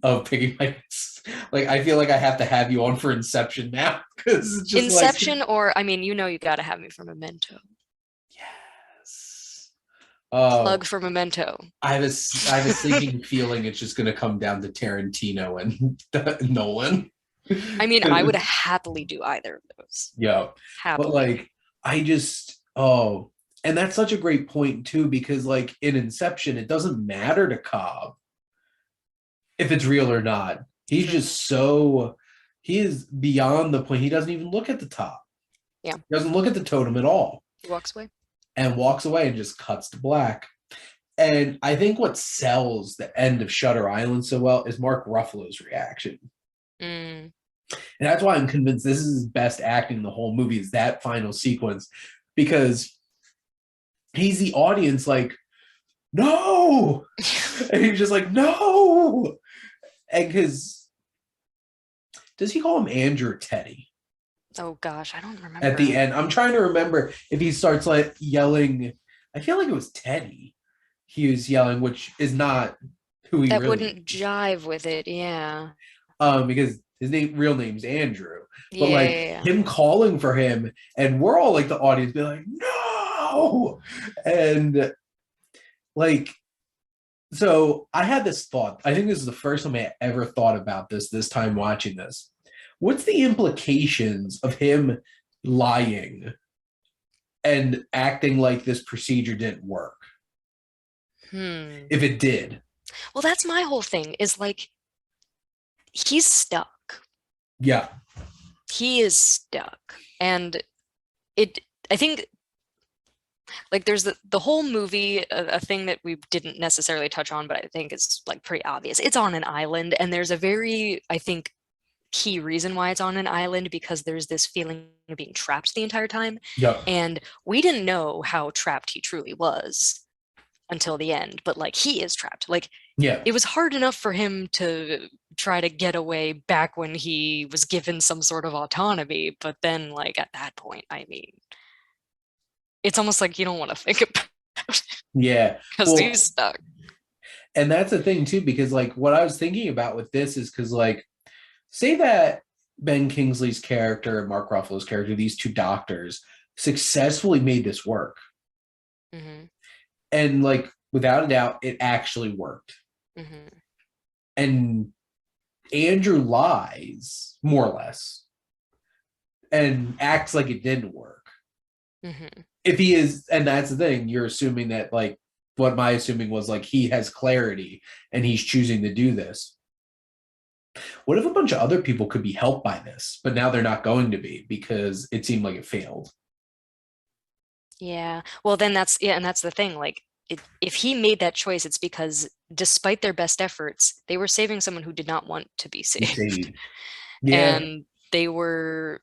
of picking my, like I feel like I have to have you on for Inception now because it's just like Inception, or I mean, you got to have me for Memento. yes. Oh, Plug for Memento. I have a sinking feeling it's just going to come down to Tarantino and Nolan. I mean, I would happily do either of those. Yeah, but Happily. like I just and that's such a great point too, because like in Inception, it doesn't matter to Cobb if it's real or not. He's just he is beyond the point. He doesn't even look at the top. Yeah. He doesn't look at the totem at all. He walks away. And walks away and just cuts to black. And I think what sells the end of Shutter Island so well is Mark Ruffalo's reaction. Mm. And that's why I'm convinced this is his best acting in the whole movie, is that final sequence, because he's the audience like, no! And he's just like, no! And because, does he call him Andrew or Teddy? Oh gosh, I don't remember. At the end, I'm trying to remember if he starts like yelling. I feel like it was Teddy. He was yelling, which is not who he that really wouldn't jive with it, yeah. Because his real name's Andrew. But Yeah, like yeah. him calling for him, and we're all like the audience be like, no! And like, so I had this thought. I think this is the first time I ever thought about this time watching this. What's the implications of him lying and acting like this procedure didn't work? If it did. Well, that's my whole thing, is like, he's stuck. Yeah. He is stuck. And I think, like, there's the whole movie, a thing that we didn't necessarily touch on, but I think is like pretty obvious. It's on an island, and there's a very, I think, key reason why it's on an island, because there's this feeling of being trapped the entire time. Yeah. And we didn't know how trapped he truly was until the end, but like, he is trapped. Like, Yeah. it was hard enough for him to try to get away back when he was given some sort of autonomy, but then like at that point, I mean, it's almost like you don't want to think about it. Yeah. Because he's stuck. And that's the thing too, because like what I was thinking about with this is because like, say that Ben Kingsley's character and Mark Ruffalo's character, these two doctors, successfully made this work. Mm-hmm. And like, without a doubt, it actually worked. Mm-hmm. And Andrew lies, more or less, and acts like it didn't work. Mm-hmm. If he is, and that's the thing, you're assuming that, like, what my assuming was, like, he has clarity and he's choosing to do this. What if a bunch of other people could be helped by this, but now they're not going to be because it seemed like it failed? Yeah. Well, then and that's the thing. Like, if he made that choice, it's because despite their best efforts, they were saving someone who did not want to be saved. Yeah. And they were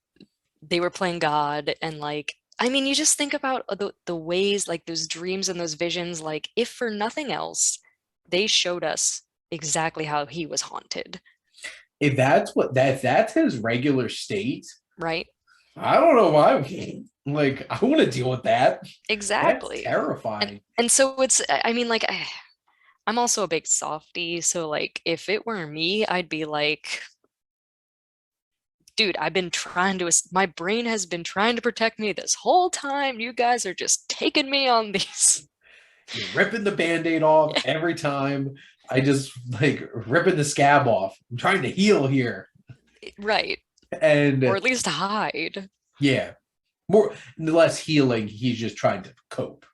playing God. And like, I mean, you just think about the ways, like those dreams and those visions, like if for nothing else, they showed us exactly how he was haunted. If that's his regular state, right? I don't know why. Like, I want to deal with that. Exactly. That's terrifying. And so it's, I mean, like, I'm also a big softie. So like, if it were me, I'd be like, dude, my brain has been trying to protect me this whole time. You guys are just taking me on these. You're ripping the Band-Aid off every time. I just like ripping the scab off. I'm trying to heal here. Right. And or at least hide. Yeah. Less healing. He's just trying to cope.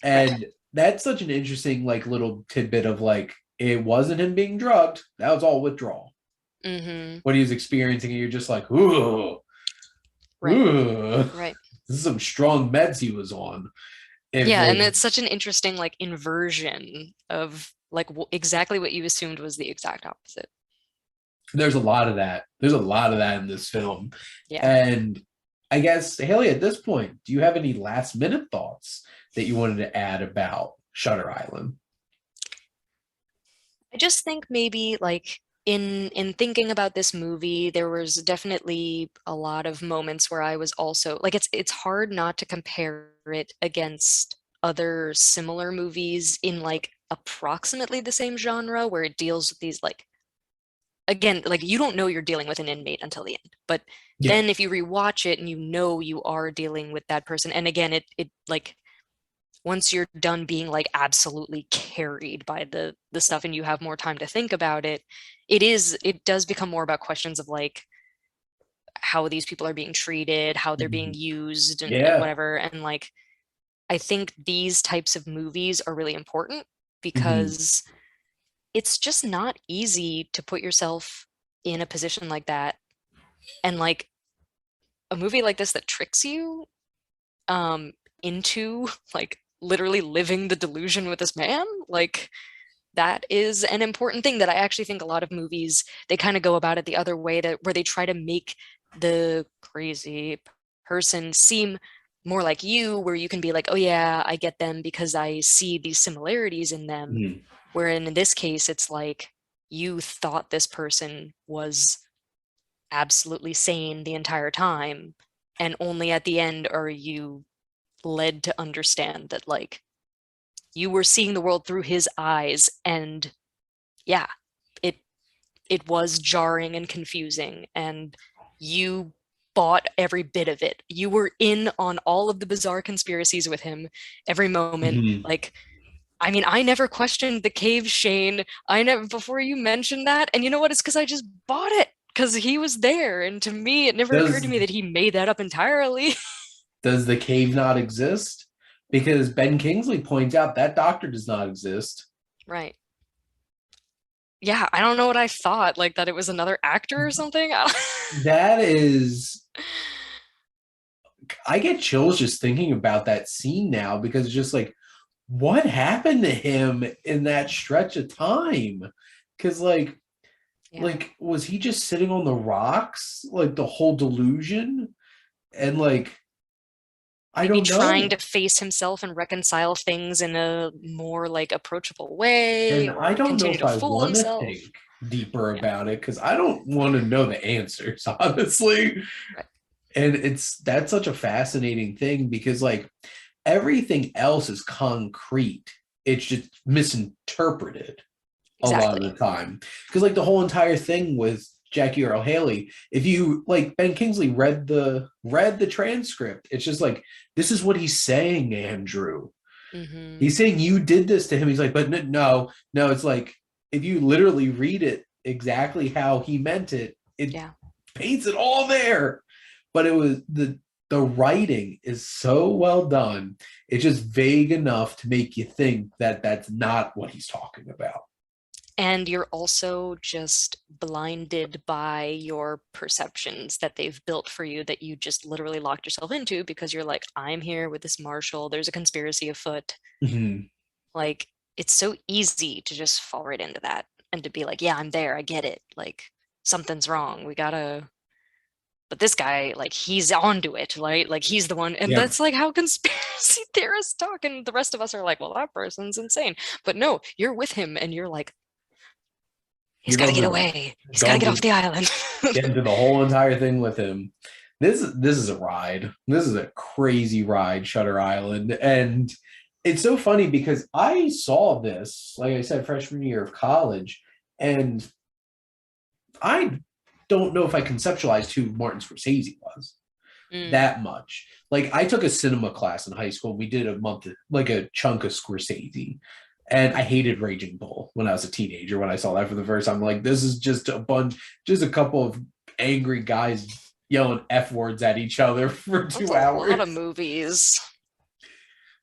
And that's such an interesting, like, little tidbit of like, it wasn't him being drugged. That was all withdrawal. Mm-hmm. What he was experiencing, you're just like, ooh. Right. Ooh. Right. This is some strong meds he was on. And it's such an interesting, like, inversion of like exactly what you assumed was the exact opposite. There's a lot of that. There's a lot of that in this film. Yeah. And I guess, Haley, at this point, do you have any last minute thoughts that you wanted to add about Shutter Island? I just think maybe like in thinking about this movie, there was definitely a lot of moments where I was also like it's hard not to compare it against other similar movies in like approximately the same genre where it deals with these like again, like you don't know you're dealing with an inmate until the end. But Yeah. then if you rewatch it and you know you are dealing with that person, and again, it like once you're done being like absolutely carried by the stuff and you have more time to think about it, it does become more about questions of like how these people are being treated, how they're being Mhm. used and Yeah. whatever. And like I think these types of movies are really important Mhm. because it's just not easy to put yourself in a position like that. And like a movie like this that tricks you um into like literally living the delusion with this man, like that is an important thing that I actually think a lot of movies they kind of go about it the other way, that where they try to make the crazy person seem more like you, where you can be like, oh yeah, I get them because I see these similarities in them. Mhm. Where in this case, it's like you thought this person was absolutely sane the entire time, and only at the end are you led to understand that like you were seeing the world through his eyes. And yeah, it it was jarring and confusing, and you bought every bit of it. You were in on all of the bizarre conspiracies with him every moment. Mhm. Like, I mean, I never questioned the cave Shane. I never before you mentioned that. And you know what? It's because I just bought it because he was there. And to me, it never occurred to Does me that he made that up entirely. does the cave not exist? Because Ben Kingsley points out that doctor does not exist. Right. Yeah, I don't know what I thought, like that it was another actor or something. That is, I get chills just thinking about that scene now because it's just like, what happened to him in that stretch of time? Because Yeah. was he just sitting on the rocks like the whole delusion? And I Maybe don't trying know. to face himself and reconcile things in a more like approachable way And I or don't know continue if to I fool want to himself. think deeper Yeah, about it because I don't want to know the answers, honestly. right. And that's such a fascinating thing because everything else is concrete. It's just misinterpreted a lot of the Exactly. time. Because the whole entire thing with Jackie Earle Haley, if you Ben Kingsley read the transcript, it's just like this is what he's saying, Andrew. Hmm. He's saying you did this to him. He's like, but no, no. It's like if you literally read it exactly how he meant it, it Yeah. paints it all there. But it was the writing is so well done. It's just vague enough to make you think that that's not what he's talking about. And you're also just blinded by your perceptions that they've built for you that you just literally locked yourself into because you're like, I'm here with this marshal. There's a conspiracy afoot. Mhm. Like, it's so easy to just fall right into that and to be like, yeah, I'm there. I get it. Like, something's wrong. We gotta, but this guy, like, he's onto it, right? Like, he's the one. And Yeah, that's like how conspiracy theorists talk. And the rest of us are like, well, that person's insane. But no, you're with him and you're like, he's you're got to going get to away. He's got to going get off to the island. get into the whole entire thing with him. This is a ride. This is a crazy ride, Shutter Island, and it's so funny because I saw this, like I said, freshman year of college, and I don't know if I conceptualized who Martin Scorsese was Mm, that much. Like I took a cinema class in high school. We did a month, like a chunk of Scorsese. And I hated Raging Bull when I was a teenager. When I saw that for the first time, I'm like, this is just a couple of angry guys yelling F words at each other for that's two a lot hours. of movies.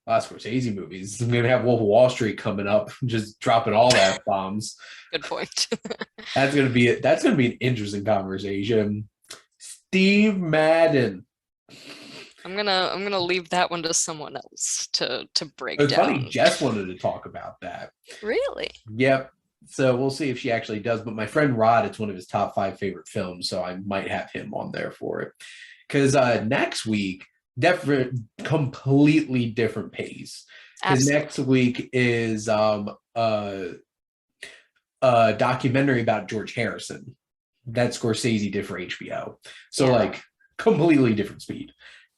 Scorsese movies. I'm gonna have Wolf of Wall Street coming up, just dropping all that bombs. Good point. That's gonna be an interesting conversation. Steve Madden. I'm gonna leave that one to someone else to break It's funny, down. Jess wanted to talk about that. Really? Yep. So we'll see if she actually does. But my friend Rod, it's one of his top 5 favorite films, so I might have him on there for it. because next week, different, completely different pace. Because Absolutely. next week is a documentary about George Harrison that Scorsese did for HBO. So Yeah. like completely different speed.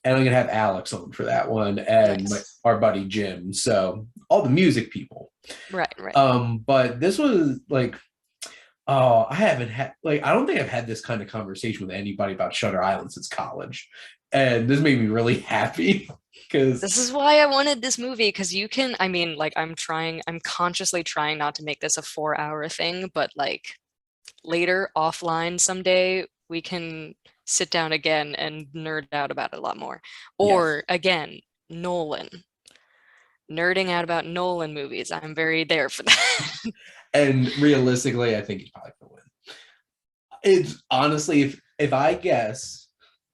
And I'm gonna have Alex on for that one and Nice. our buddy Jim. So all the music people. Right, right. But this was like, oh, I haven't had like I don't think I've had this kind of conversation with anybody about Shutter Island since college. And this made me really happy because This is why I wanted this movie, because you can, I mean, like I'm consciously trying not to make this a 4 hour thing, but like later offline someday we can sit down again and nerd out about it a lot more. yes. Or again, Nolan. Nerding out about Nolan movies. I'm very there for that. And realistically, I think he's probably gonna win. It's honestly, if I guess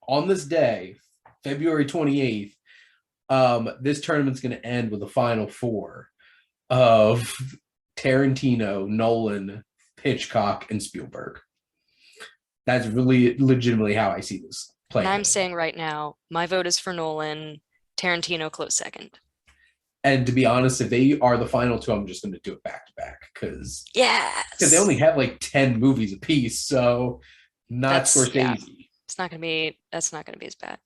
on this day, February 28th, this tournament's gonna end with the final four of Tarantino, Nolan, Hitchcock, and Spielberg. That's really legitimately how I see this And playing I'm out. saying right now, my vote is for Nolan, Tarantino close second. And to be honest, if they are the final two, I'm just going to do it back to back because they only Yes. have like 10 movies apiece. So not That's yeah. Scorsese, That's not gonna be as bad.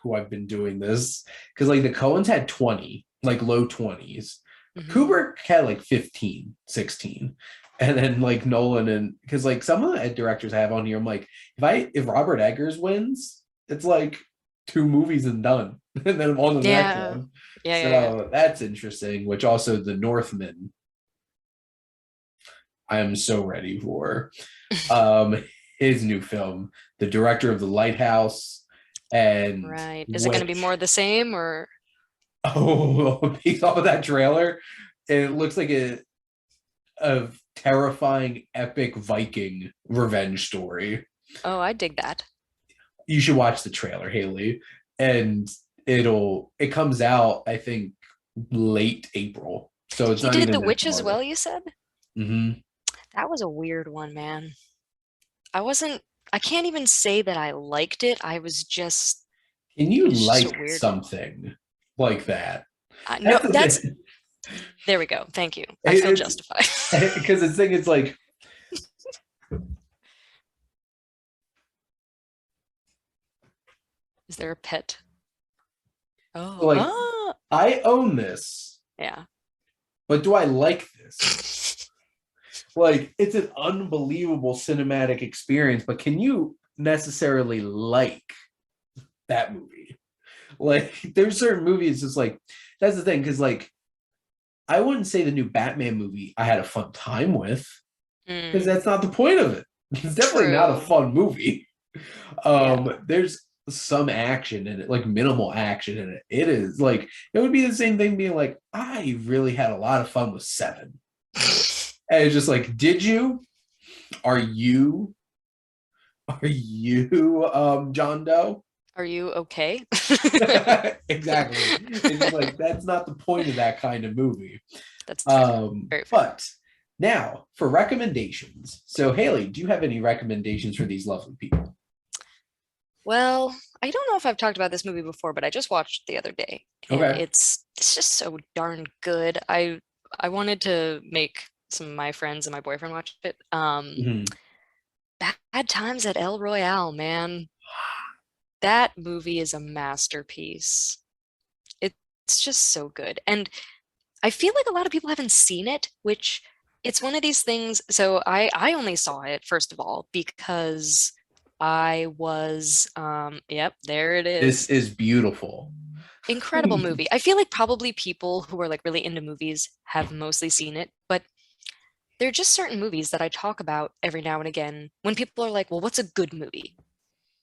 who I've been doing this because like the Coens had 20, like low 20s. Hmm. Kubrick had like 15, 16. And then like Nolan and because like some of the directors I have on here, I'm like, if Robert Eggers wins, it's like two movies and done. And then on to the next Yeah. one. Yeah, yeah, So that's interesting, which also the Northman I am so ready for. yeah. Um his new film, the director of The Lighthouse and Right. Is it gonna be more Witch. of the same or Oh, based off of that trailer, it looks like a terrifying epic Viking revenge story. oh, I dig that. You should watch the trailer, Haley, and it comes out I think late April, so it's He not did even The that Witch as far away. well, you said? Mm-hmm. That was a weird one, man. I wasn't, I can't even say that I liked it. Can you It's just a like weird one. something like that? No, That's the that's, thing. there we go. Thank you. I feel It's justified. because the thing is like Is there a pet? Oh, like ah, I own this, yeah. but do I like this? Like it's an unbelievable cinematic experience, but can you necessarily like that movie? Like there's certain movies just like that's the thing because like I wouldn't say the new Batman movie I had a fun time with because Mm, that's not the point of it. It's definitely not a true. fun movie. Yeah. There's some action in it, like minimal action in it. It is like it would be the same thing being like I really had a lot of fun with Seven. And it's just like, did you? Are you? Are you John Doe? Are you okay? Exactly. It's just like that's not the point of that kind of movie. That's fair. Very fair. But now for recommendations. So Haley, do you have any recommendations for these lovely people? Well, I don't know if I've talked about this movie before, but I just watched it the other day, and Okay. it's just so darn good. I wanted to make some of my friends and my boyfriend watch it. Mhm. Bad Times at El Royale, man. That movie is a masterpiece. It's just so good. And I feel like a lot of people haven't seen it, which it's one of these things. So I only saw it, first of all, because I was yep, there it This is. is beautiful. Incredible movie. I feel like probably people who are like really into movies have mostly seen it, but there are just certain movies that I talk about every now and again when people are like, "Well, what's a good movie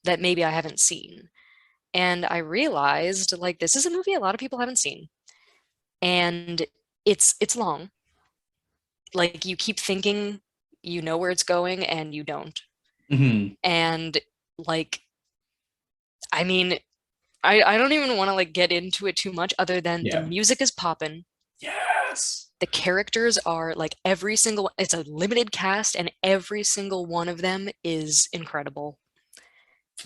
that maybe I haven't seen?" And I realized like this is a movie a lot of people haven't seen, and it's long. Like you keep thinking you know where it's going and you don't. Mhm. And like I mean, I don't even want to like get into it too much other than the Yeah. music is popping. Yes. The characters are like every single it's a limited cast and every single one of them is incredible.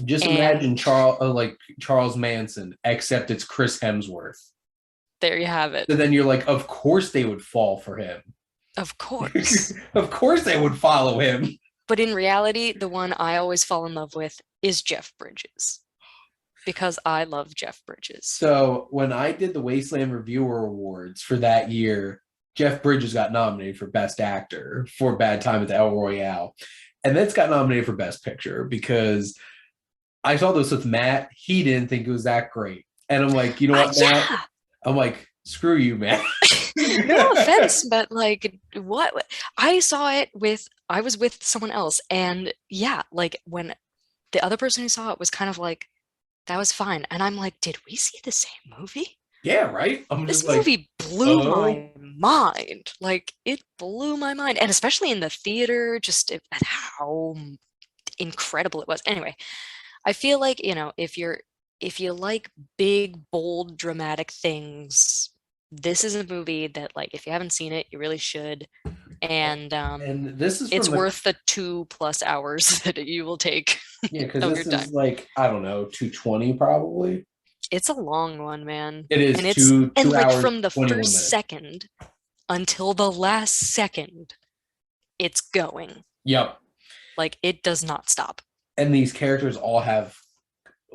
Just And imagine Charles Manson, except it's Chris Hemsworth. there you have it. So then you're like, of course they would fall for him. Of course. Of course they would follow him. But in reality, the one I always fall in love with is Jeff Bridges. Because I love Jeff Bridges. So when I did the Wasteland Reviewer Awards for that year, Jeff Bridges got nominated for Best Actor for Bad Time at the El Royale. And that's got nominated for Best Picture because I saw this with Matt. He didn't think it was that great. And I'm like, you know what, Matt? Yeah. I'm like, screw you, Matt. No offense, but like what? I was with someone else. And yeah, like when the other person who saw it was kind of like, that was fine. And I'm like, did we see the same movie? Yeah, right? I'm This just like, movie blew my mind. Like, it blew my mind. And especially in the theater, just at how incredible it was. Anyway, I feel like, if you like big, bold, dramatic things, this is a movie that, like, if you haven't seen it, you really should. And this is it's worth the 2+ hours that you will take. Yeah, because of this your is time. like, I don't know, 220 probably. It's a long one, man. It is and two like hours, from the 21 first minutes. second until the last second, it's going. Yep. Like, it does not stop. And these characters all have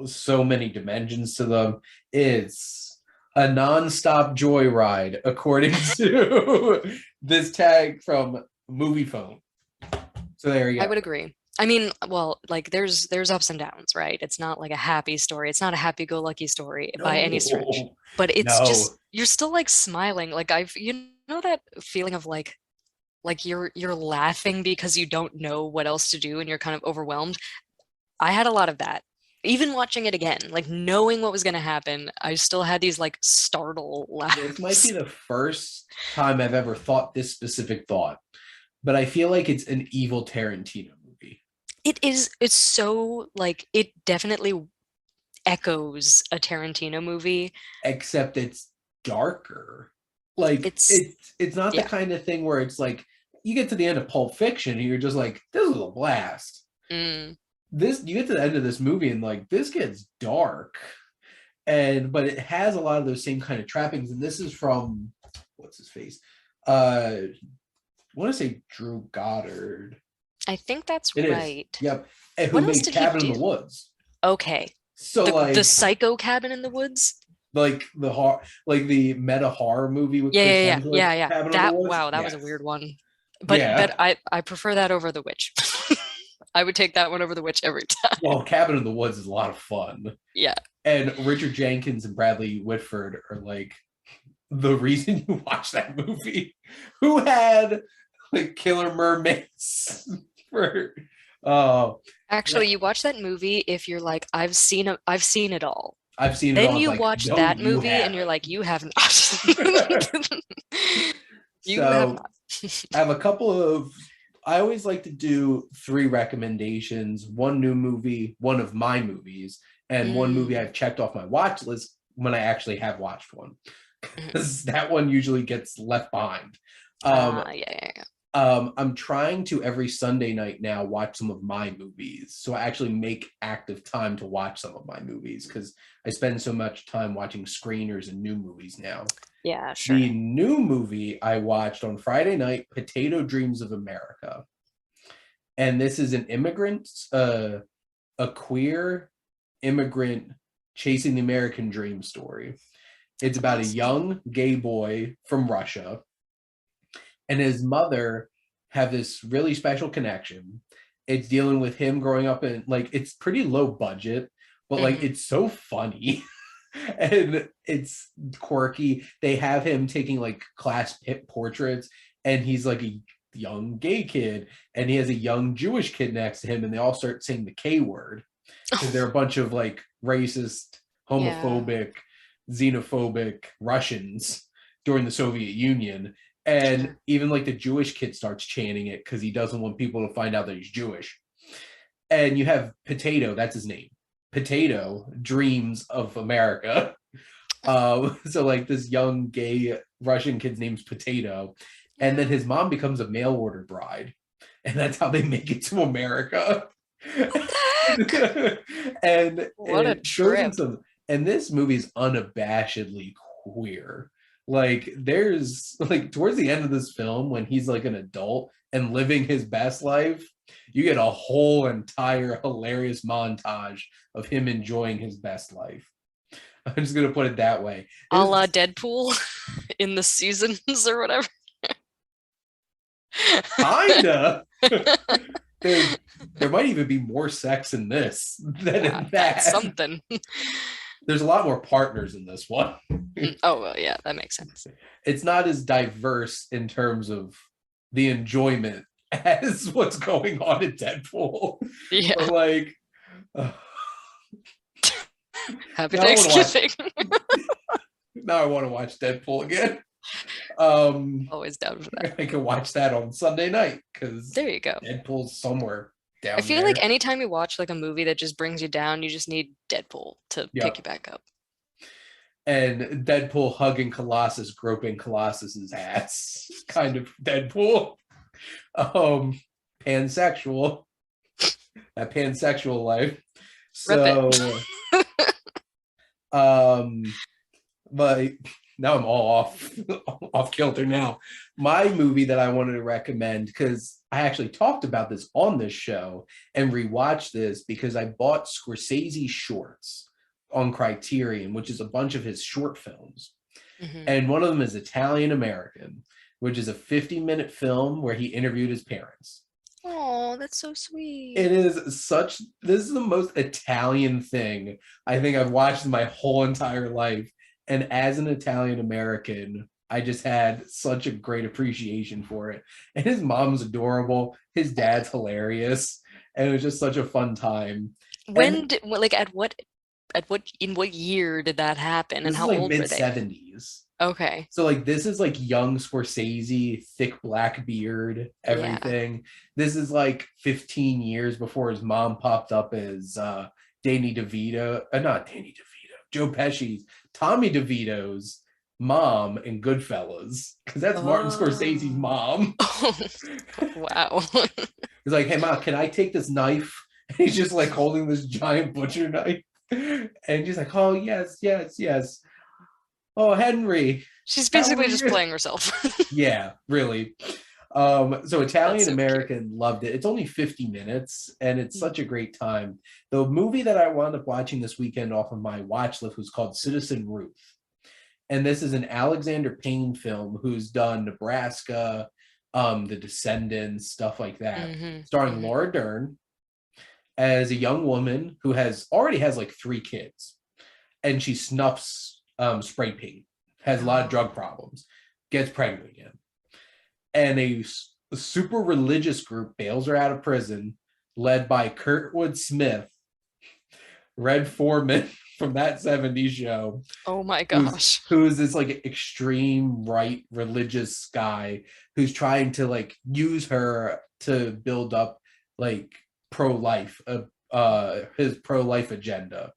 so many dimensions to them. It's a non-stop joyride, according to this tag from Movie Phone. So there you go. I would agree. I mean, well, like there's ups and downs, right? It's not like a happy story. It's not a happy-go-lucky story by any stretch. But it's just, you're still like smiling. Like that feeling of like you're laughing because you don't know what else to do and you're kind of overwhelmed. I had a lot of that. Even watching it again, like knowing what was going to happen, I still had these like startle laughs. This might be the first time I've ever thought this specific thought, but I feel like it's an evil Tarantino movie. It is. It's so like, it definitely echoes a Tarantino movie. Except it's darker. Like it's not the kind of thing where it's like you get to the end of Pulp Fiction and you're just like, this is a blast. You get to the end of this movie and like, this gets dark. But it has a lot of those same kind of trappings. And this is from, what's his face? I want to say Drew Goddard. I think that's right. Yep. And who made Cabin in the Woods. Okay. So the Psycho Cabin in the Woods? Like the meta horror movie with yeah. That was a weird one. But I prefer that over The Witch. I would take that one over The Witch every time. Well, Cabin in the Woods is a lot of fun. Yeah. And Richard Jenkins and Bradley Whitford are like the reason you watch that movie. Who had like killer mermaids for actually, you watch that movie if you're like, I've seen it all. I've seen it all. Then you watch that movie and you're like, you have not. You have not. I have a couple of, I always like to do 3 recommendations, 1 new movie, 1 of my movies, and 1 movie I've checked off my watch list when I actually have watched one. Because that one usually gets left behind. I'm trying to every Sunday night now watch some of my movies. So I actually make active time to watch some of my movies because I spend so much time watching screeners and new movies now. Yeah, sure. The new movie I watched on Friday night, Potato Dreams of America. And this is an immigrant, a queer immigrant chasing the American dream story. It's about a young gay boy from Russia and his mother have this really special connection. It's dealing with him growing up in, like, it's pretty low budget, but like it's so funny. And it's quirky. They have him taking like class portraits and he's like a young gay kid and he has a young Jewish kid next to him and they all start saying the K word because they're a bunch of like racist, homophobic, xenophobic Russians during the Soviet Union. And even like the Jewish kid starts chanting it because he doesn't want people to find out that he's Jewish. And you have Potato, that's his name. Potato Dreams of America. So like this young gay Russian kid's name's Potato. And then his mom becomes a mail order bride. And that's how they make it to America. And What a it shows in trip. some, and this movie is unabashedly queer. Like there's like towards the end of this film when he's like an adult and living his best life, you get a whole entire hilarious montage of him enjoying his best life. I'm just gonna put it that way. A la Deadpool in the seasons or whatever. Kinda. There might even be more sex in this than in That's that. something. There's a lot more partners in this one. Oh, well, yeah, that makes sense. It's not as diverse in terms of the enjoyment as what's going on in Deadpool. Yeah. But like, Happy now I wanna watch- Thanksgiving. now I want to watch Deadpool again. Always down for that. I can watch that on Sunday night because There you go. Deadpool's somewhere down I feel there. like anytime you watch like a movie that just brings you down, you just need Deadpool to Yeah. pick you back up. And Deadpool hugging Colossus, groping Colossus's ass, kind of Deadpool. Pansexual, that pansexual life. So, but now I'm all off kilter now. My movie that I wanted to recommend, because I actually talked about this on this show and rewatched this because I bought Scorsese shorts on Criterion, which is a bunch of his short films. Mhm. And one of them is Italian-American, which is a 50-minute film where he interviewed his parents. Oh, that's so sweet. It is this is the most Italian thing I think I've watched in my whole entire life. And as an Italian-American, I just had such a great appreciation for it. And his mom's adorable. His dad's hilarious. And it was just such a fun time. In what year did that happen, and This how is like old were they? mid-70s. Okay. So like this is like young Scorsese, thick black beard, everything. This is like 15 years before his mom popped up as Danny DeVito, not Danny DeVito, Joe Pesci's, Tommy DeVito's mom in Goodfellas, because that's Martin Scorsese's mom. Oh, wow. He's like, hey mom, can I take this knife? And he's just like holding this giant butcher knife. And she's like, oh yes, yes, yes. Oh, Henry. She's basically just playing herself. Yeah, really. So Italian-American loved it. It's only 50 minutes and it's such a great time. The movie that I wound up watching this weekend off of my watch list was called Citizen Ruth. And this is an Alexander Payne film who's done Nebraska, The Descendants, stuff like that, starring Laura Dern as a young woman who already has like 3 kids, and she snuffs spray paint, has a lot of drug problems, gets pregnant again, and a super religious group bails her out of prison, led by Kurtwood Smith, Red Foreman from that 70s show. Oh my gosh. Who's this like extreme right religious guy who's trying to like use her to build up like pro-life, his pro-life agenda.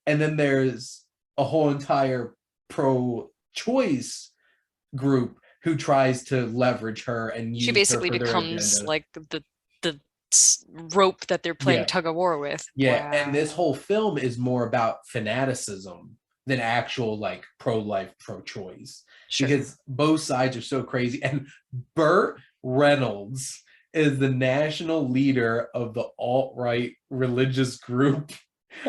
And then there's a whole entire pro-choice group who tries to leverage her and use She basically her for becomes their like the rope that they're playing tug of war with. Yeah, wow. And this whole film is more about fanaticism than actual like pro-life, pro-choice. Sure. Because both sides are so crazy. And Burt Reynolds is the national leader of the alt-right religious group.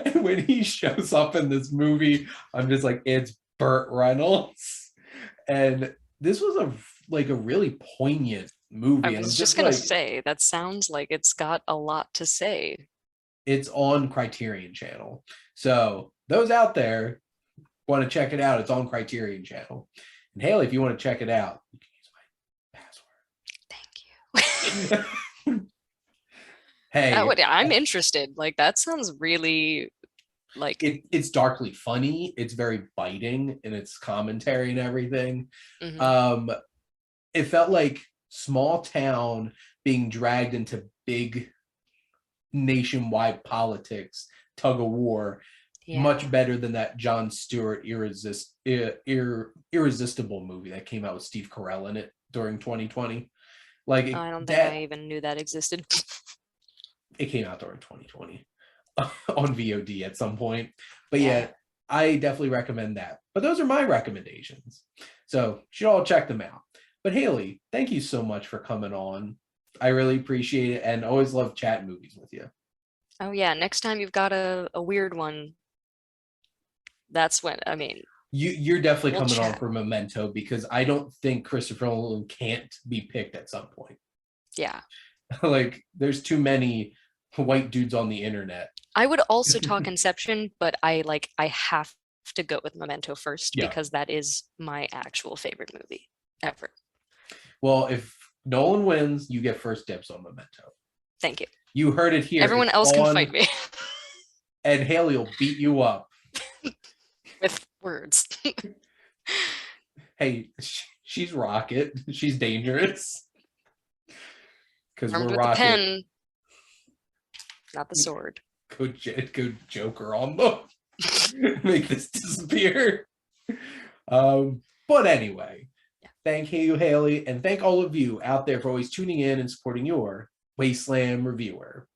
And when he shows up in this movie, I'm just like, it's Burt Reynolds. And this was a really poignant movie. I was just gonna say, that sounds like it's got a lot to say. It's on Criterion Channel. So those out there want to check it out, it's on Criterion Channel. And Haley, if you want to check it out, you can use my password. Thank you. Hey, I'm interested. Like, that sounds really like it's darkly funny. It's very biting in its commentary and everything. It felt like small town being dragged into big nationwide politics, tug of war, much better than that Jon Stewart Irresistible movie that came out with Steve Carell in it during 2020. Like, I don't think I even knew that existed. It came out during 2020. on VOD at some point. But yeah, I definitely recommend that. But those are my recommendations. So you should all check them out. But Haley, thank you so much for coming on. I really appreciate it and always love chatting movies with you. Oh yeah, next time you've got a weird one, that's when, I mean, you're definitely we'll coming on chat. for Memento, because I don't think Christopher Nolan can't be picked at some point. Yeah. Like, there's too many white dudes on the internet. I would also talk Inception, but I have to go with Memento first Yeah. because that is my actual favorite movie ever. Well, if Nolan wins, you get first dibs on Memento. Thank you. You heard it here. Everyone else can fight me. And Haley will beat you up. With words. Hey, she's Rocket. She's dangerous. Because we're with Rocket. the pen, not the sword. Go Joker on them. Make this disappear. But anyway, thank you, Haley, and thank all of you out there for always tuning in and supporting your Wasteland Reviewer.